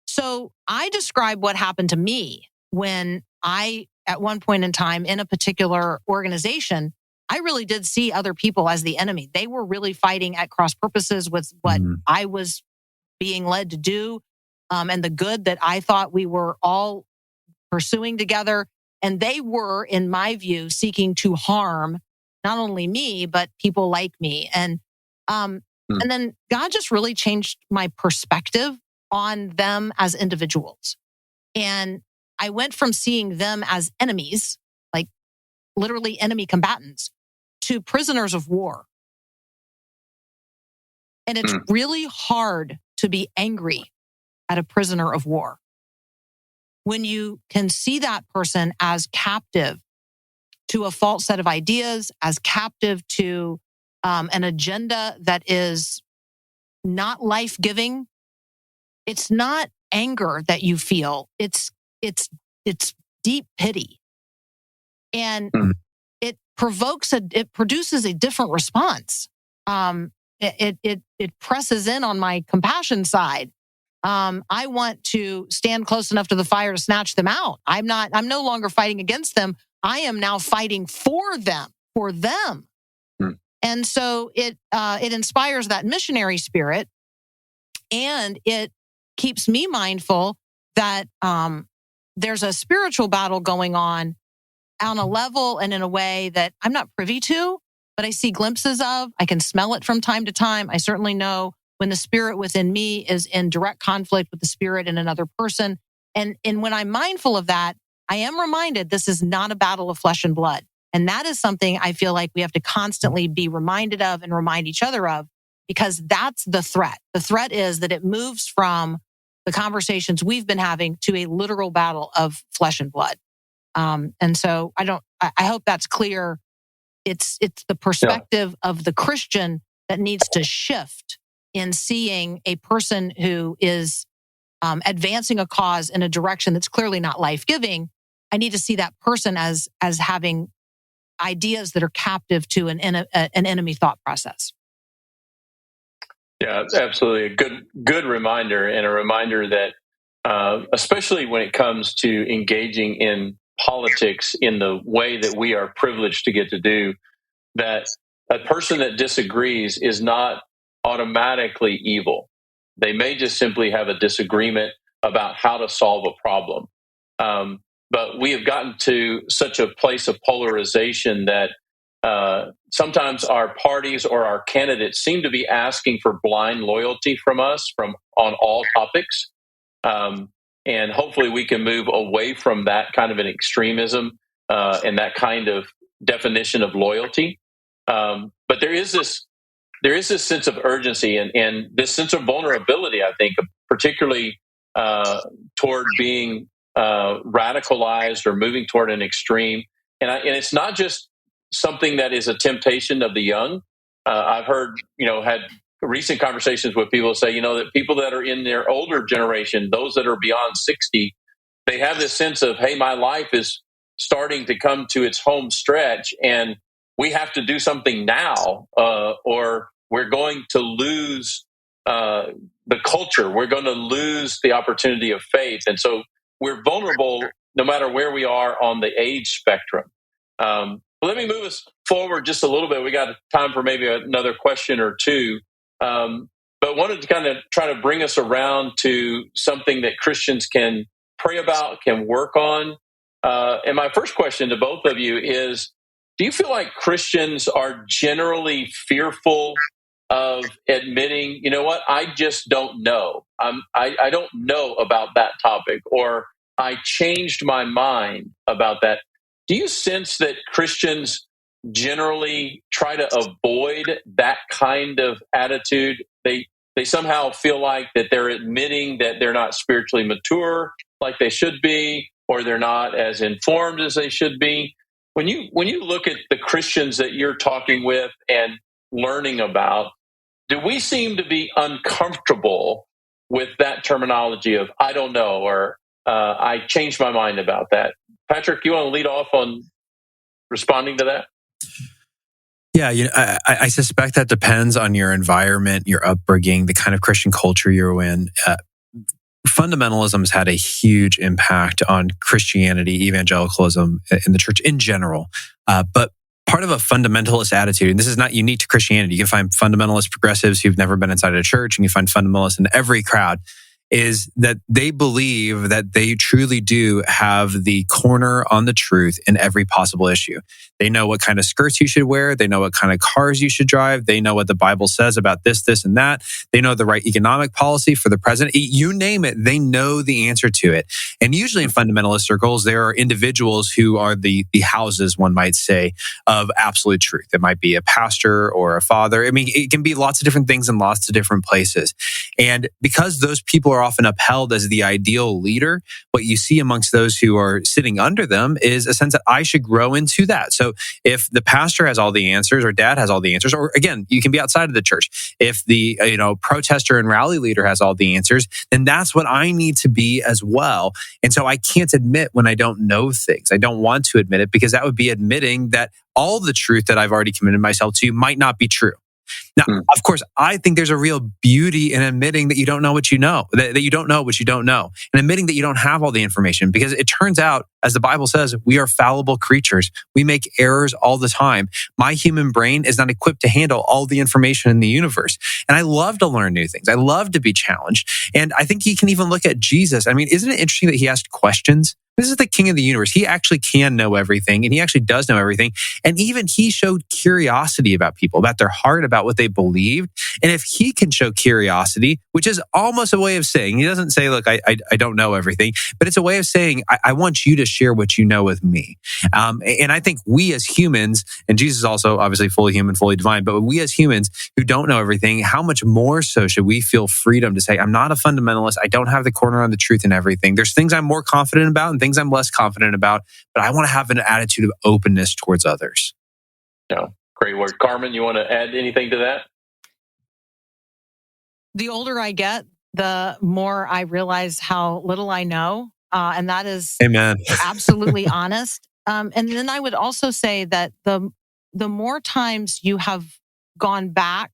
So I describe what happened to me when I, at one point in time in a particular organization, I really did see other people as the enemy. They were really fighting at cross purposes with what I was being led to do, and the good that I thought we were all pursuing together. And they were, in my view, seeking to harm not only me, but people like me. And then God just really changed my perspective on them as individuals. And I went from seeing them as enemies, like literally enemy combatants, to prisoners of war. And it's really hard to be angry at a prisoner of war when you can see that person as captive to a false set of ideas, as captive to an agenda that is not life-giving. It's not anger that you feel. It's deep pity. And it produces a different response. It presses in on my compassion side. I want to stand close enough to the fire to snatch them out. I'm no longer fighting against them. I am now fighting for them. And so it inspires that missionary spirit, and it keeps me mindful that there's a spiritual battle going on a level and in a way that I'm not privy to, but I see glimpses of. I can smell it from time to time. I certainly know when the spirit within me is in direct conflict with the spirit in another person. And when I'm mindful of that, I am reminded this is not a battle of flesh and blood. And that is something I feel like we have to constantly be reminded of and remind each other of, because that's the threat. The threat is that it moves from the conversations we've been having to a literal battle of flesh and blood. And so I hope that's clear. It's the perspective of the Christian that needs to shift in seeing a person who is advancing a cause in a direction that's clearly not life-giving. I need to see that person as having ideas that are captive to an enemy thought process. Yeah, absolutely. A good reminder, and a reminder that especially when it comes to engaging in politics in the way that we are privileged to get to do, that a person that disagrees is not automatically evil. They may just simply have a disagreement about how to solve a problem. But we have gotten to such a place of polarization that sometimes our parties or our candidates seem to be asking for blind loyalty from us on all topics. And hopefully we can move away from that kind of an extremism and that kind of definition of loyalty. But there is this sense of urgency and this sense of vulnerability, I think, particularly toward being radicalized or moving toward an extreme. And it's not just something that is a temptation of the young. I've heard, had recent conversations with people say, that people that are in their older generation, those that are beyond 60, they have this sense of, hey, my life is starting to come to its home stretch and we have to do something now, or we're going to lose the culture. We're going to lose the opportunity of faith. And so we're vulnerable no matter where we are on the age spectrum. Let me move us forward just a little bit. We got time for maybe another question or two. But wanted to kind of try to bring us around to something that Christians can pray about, can work on. And my first question to both of you is, do you feel like Christians are generally fearful of admitting, you know what, I just don't know. I don't know about that topic, or I changed my mind about that. Do you sense that Christians generally try to avoid that kind of attitude? They somehow feel like that they're admitting that they're not spiritually mature like they should be, or they're not as informed as they should be. When you look at the Christians that you're talking with and learning about, do we seem to be uncomfortable with that terminology of I don't know, or I changed my mind about that? Patrick, you want to lead off on responding to that? Yeah, I suspect that depends on your environment, your upbringing, the kind of Christian culture you're in. Fundamentalism has had a huge impact on Christianity, evangelicalism in the church in general. But part of a fundamentalist attitude, and this is not unique to Christianity, you can find fundamentalist progressives who've never been inside a church, and you find fundamentalists in every crowd, is that they believe that they truly do have the corner on the truth in every possible issue. They know what kind of skirts you should wear. They know what kind of cars you should drive. They know what the Bible says about this, this, and that. They know the right economic policy for the president. You name it, they know the answer to it. And usually in fundamentalist circles, there are individuals who are the houses, one might say, of absolute truth. It might be a pastor or a father. I mean, it can be lots of different things in lots of different places. And because those people are often upheld as the ideal leader, what you see amongst those who are sitting under them is a sense that I should grow into that. So if the pastor has all the answers, or dad has all the answers, or again, you can be outside of the church. If the protester and rally leader has all the answers, then that's what I need to be as well. And so I can't admit when I don't know things. I don't want to admit it, because that would be admitting that all the truth that I've already committed myself to might not be true. Now, of course, I think there's a real beauty in admitting that you don't know what you know, that you don't know what you don't know, and admitting that you don't have all the information, because it turns out, as the Bible says, we are fallible creatures. We make errors all the time. My human brain is not equipped to handle all the information in the universe. And I love to learn new things. I love to be challenged. And I think you can even look at Jesus. I mean, isn't it interesting that he asked questions? This is the king of the universe. He actually can know everything, and he actually does know everything. And even he showed curiosity about people, about their heart, about what they believed. And if he can show curiosity, which is almost a way of saying, he doesn't say, look, I don't know everything, but it's a way of saying, I want you to share what you know with me. And I think we as humans, and Jesus is also obviously fully human, fully divine, but we as humans who don't know everything, how much more so should we feel freedom to say, I'm not a fundamentalist. I don't have the corner on the truth in everything. There's things I'm more confident about and things I'm less confident about, but I want to have an attitude of openness towards others. Yeah, great word. Carmen, you want to add anything to that? The older I get, the more I realize how little I know. And that is Amen. Absolutely honest. And then I would also say that the more times you have gone back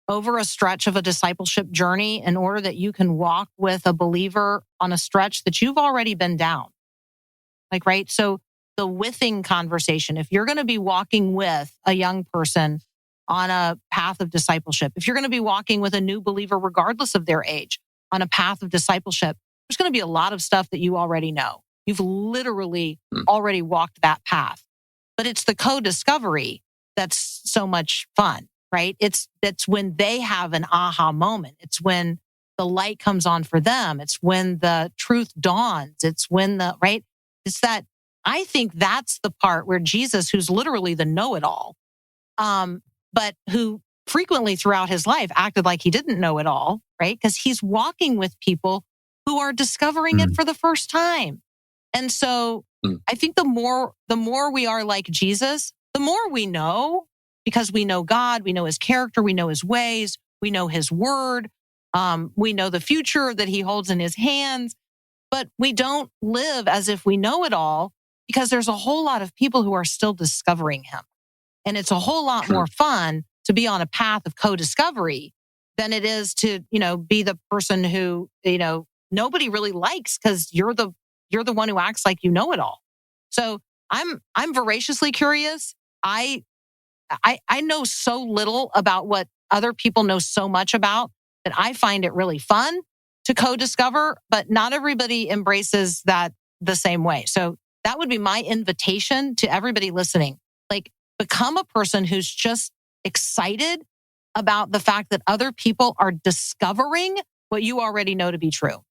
over a stretch of a discipleship journey in order that you can walk with a believer on a stretch that you've already been down. Like, right? So the withing conversation, if you're going to be walking with a young person on a path of discipleship, if you're going to be walking with a new believer, regardless of their age, on a path of discipleship, there's going to be a lot of stuff that you already know. You've literally already walked that path. But it's the co-discovery that's so much fun, right? That's when they have an aha moment. It's when the light comes on for them. It's when the truth dawns. It's when right? It's that, I think that's the part where Jesus, who's literally the know-it-all, but who frequently throughout his life acted like he didn't know it all, right? Because he's walking with people who are discovering it for the first time. And so I think the more we are like Jesus, the more we know, because we know God, we know his character, we know his ways, we know his word, we know the future that he holds in his hands, but we don't live as if we know it all, because there's a whole lot of people who are still discovering him. And it's a whole lot more fun to be on a path of co-discovery than it is to, be the person who, nobody really likes, because you're the one who acts like you know it all. So I'm voraciously curious. I know so little about what other people know so much about that I find it really fun to co-discover, but not everybody embraces that the same way. So that would be my invitation to everybody listening. Like, become a person who's just excited about the fact that other people are discovering what you already know to be true.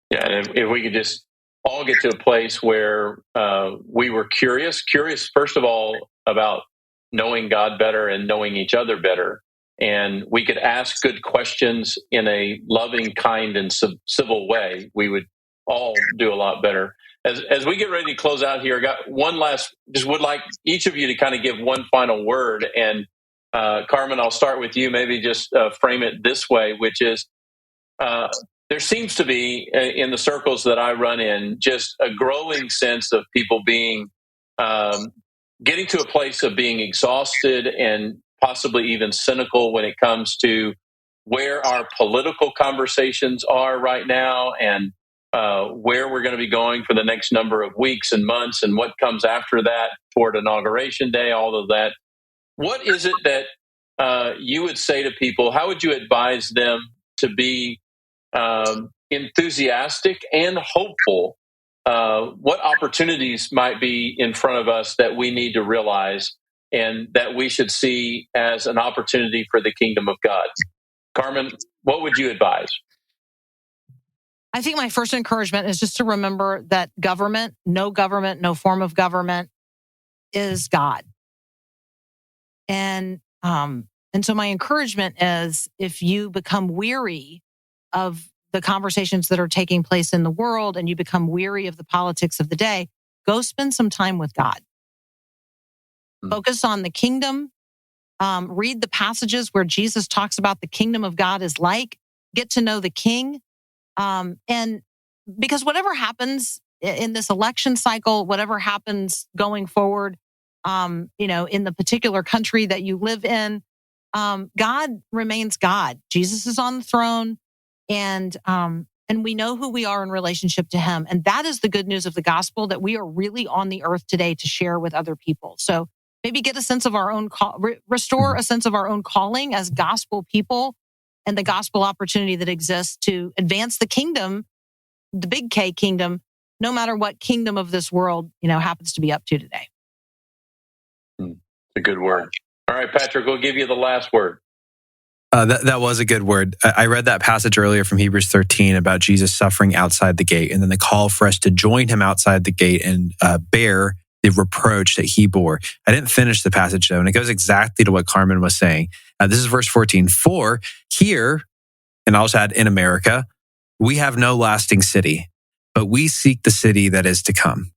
Yeah, and if we could just all get to a place where we were curious first of all about knowing God better and knowing each other better, and we could ask good questions in a loving, kind, and civil way, we would all do a lot better. As we get ready to close out here, I got one last, just would like each of you to kind of give one final word. And Carmen, I'll start with you. Maybe just frame it this way, which is, there seems to be, in the circles that I run in, just a growing sense of people being getting to a place of being exhausted and possibly even cynical when it comes to where our political conversations are right now, and where we're going to be going for the next number of weeks and months, and what comes after that toward Inauguration Day, all of that. What is it that you would say to people? How would you advise them to be enthusiastic and hopeful? What opportunities might be in front of us that we need to realize and that we should see as an opportunity for the kingdom of God? Carmen, what would you advise? I think my first encouragement is just to remember that no form of government is God. And so my encouragement is, if you become weary of the conversations that are taking place in the world and you become weary of the politics of the day, go spend some time with God. Focus on the kingdom. Read the passages where Jesus talks about the kingdom of God is like. Get to know the King. And because whatever happens in this election cycle, whatever happens going forward, in the particular country that you live in, God remains God. Jesus is on the throne, and we know who we are in relationship to him. And that is the good news of the gospel, that we are really on the earth today to share with other people. So maybe get a sense of our own restore a sense of our own calling as gospel people, and the gospel opportunity that exists to advance the kingdom, the big K kingdom, no matter what kingdom of this world, happens to be up to today. A good word. All right, Patrick, we'll give you the last word. That was a good word. I read that passage earlier from Hebrews 13 about Jesus suffering outside the gate, and then the call for us to join him outside the gate and bear the reproach that he bore. I didn't finish the passage though, and it goes exactly to what Carmen was saying. This is verse 14. For here, and I'll just add, in America, we have no lasting city, but we seek the city that is to come.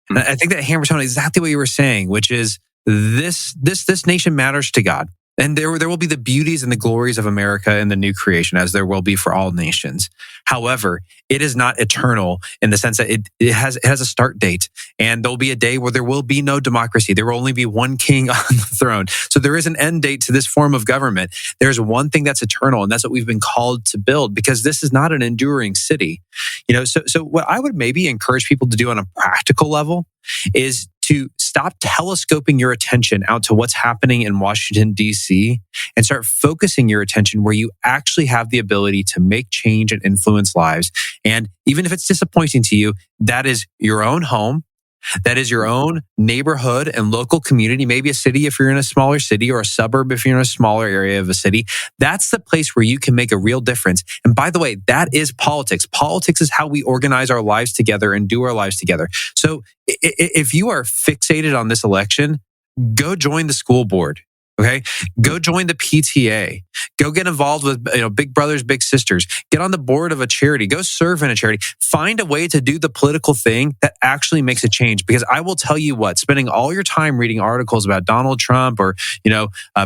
And I think that hammers home exactly what you were saying, which is this nation matters to God. And there will be the beauties and the glories of America in the new creation, as there will be for all nations. However, it is not eternal in the sense that it has a start date, and there'll be a day where there will be no democracy. There will only be one king on the throne. So there is an end date to this form of government. There's one thing that's eternal, and that's what we've been called to build, because this is not an enduring city. So what I would maybe encourage people to do on a practical level is to stop telescoping your attention out to what's happening in Washington, D.C., and start focusing your attention where you actually have the ability to make change and influence lives. And even if it's disappointing to you, that is your own home. That is your own neighborhood and local community, maybe a city if you're in a smaller city, or a suburb if you're in a smaller area of a city. That's the place where you can make a real difference. And by the way, that is politics. Politics is how we organize our lives together and do our lives together. So if you are fixated on this election, go join the school board. Okay, go join the PTA. Go get involved with big brothers, big sisters. Get on the board of a charity. Go serve in a charity. Find a way to do the political thing that actually makes a change. Because I will tell you what, spending all your time reading articles about Donald Trump or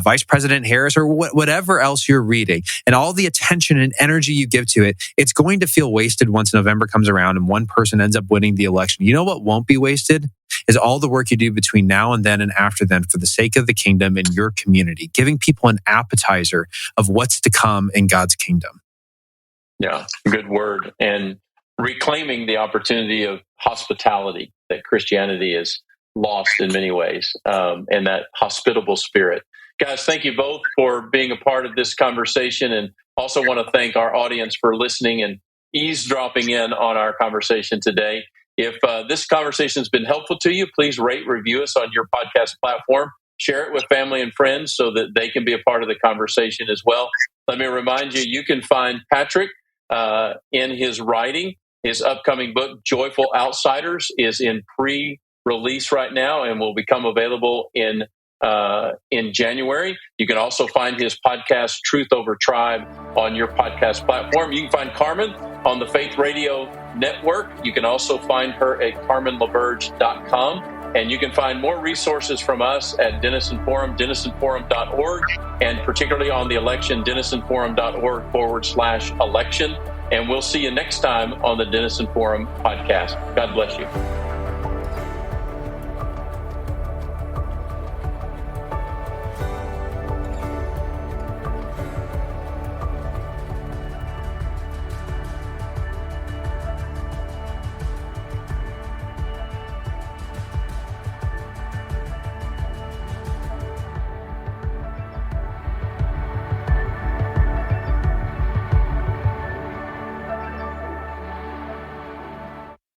Vice President Harris or whatever else you're reading, and all the attention and energy you give to it, it's going to feel wasted once November comes around and one person ends up winning the election. You know what won't be wasted? Is all the work you do between now and then and after then for the sake of the kingdom and your community, giving people an appetizer of what's to come in God's kingdom. Yeah, good word. And reclaiming the opportunity of hospitality that Christianity is lost in many ways, and that hospitable spirit. Guys, thank you both for being a part of this conversation, and also want to thank our audience for listening and eavesdropping in on our conversation today. If this conversation has been helpful to you, please rate, review us on your podcast platform. Share it with family and friends so that they can be a part of the conversation as well. Let me remind you, you can find Patrick in his writing. His upcoming book, Joyful Outsiders, is in pre-release right now and will become available in January. You can also find his podcast, Truth Over Tribe, on your podcast platform. You can find Carmen on the Faith Radio Network. You can also find her at carmenlaberge.com. And you can find more resources from us at Denison Forum, denisonforum.org, and particularly on the election, denisonforum.org/election. And we'll see you next time on the Denison Forum podcast. God bless you.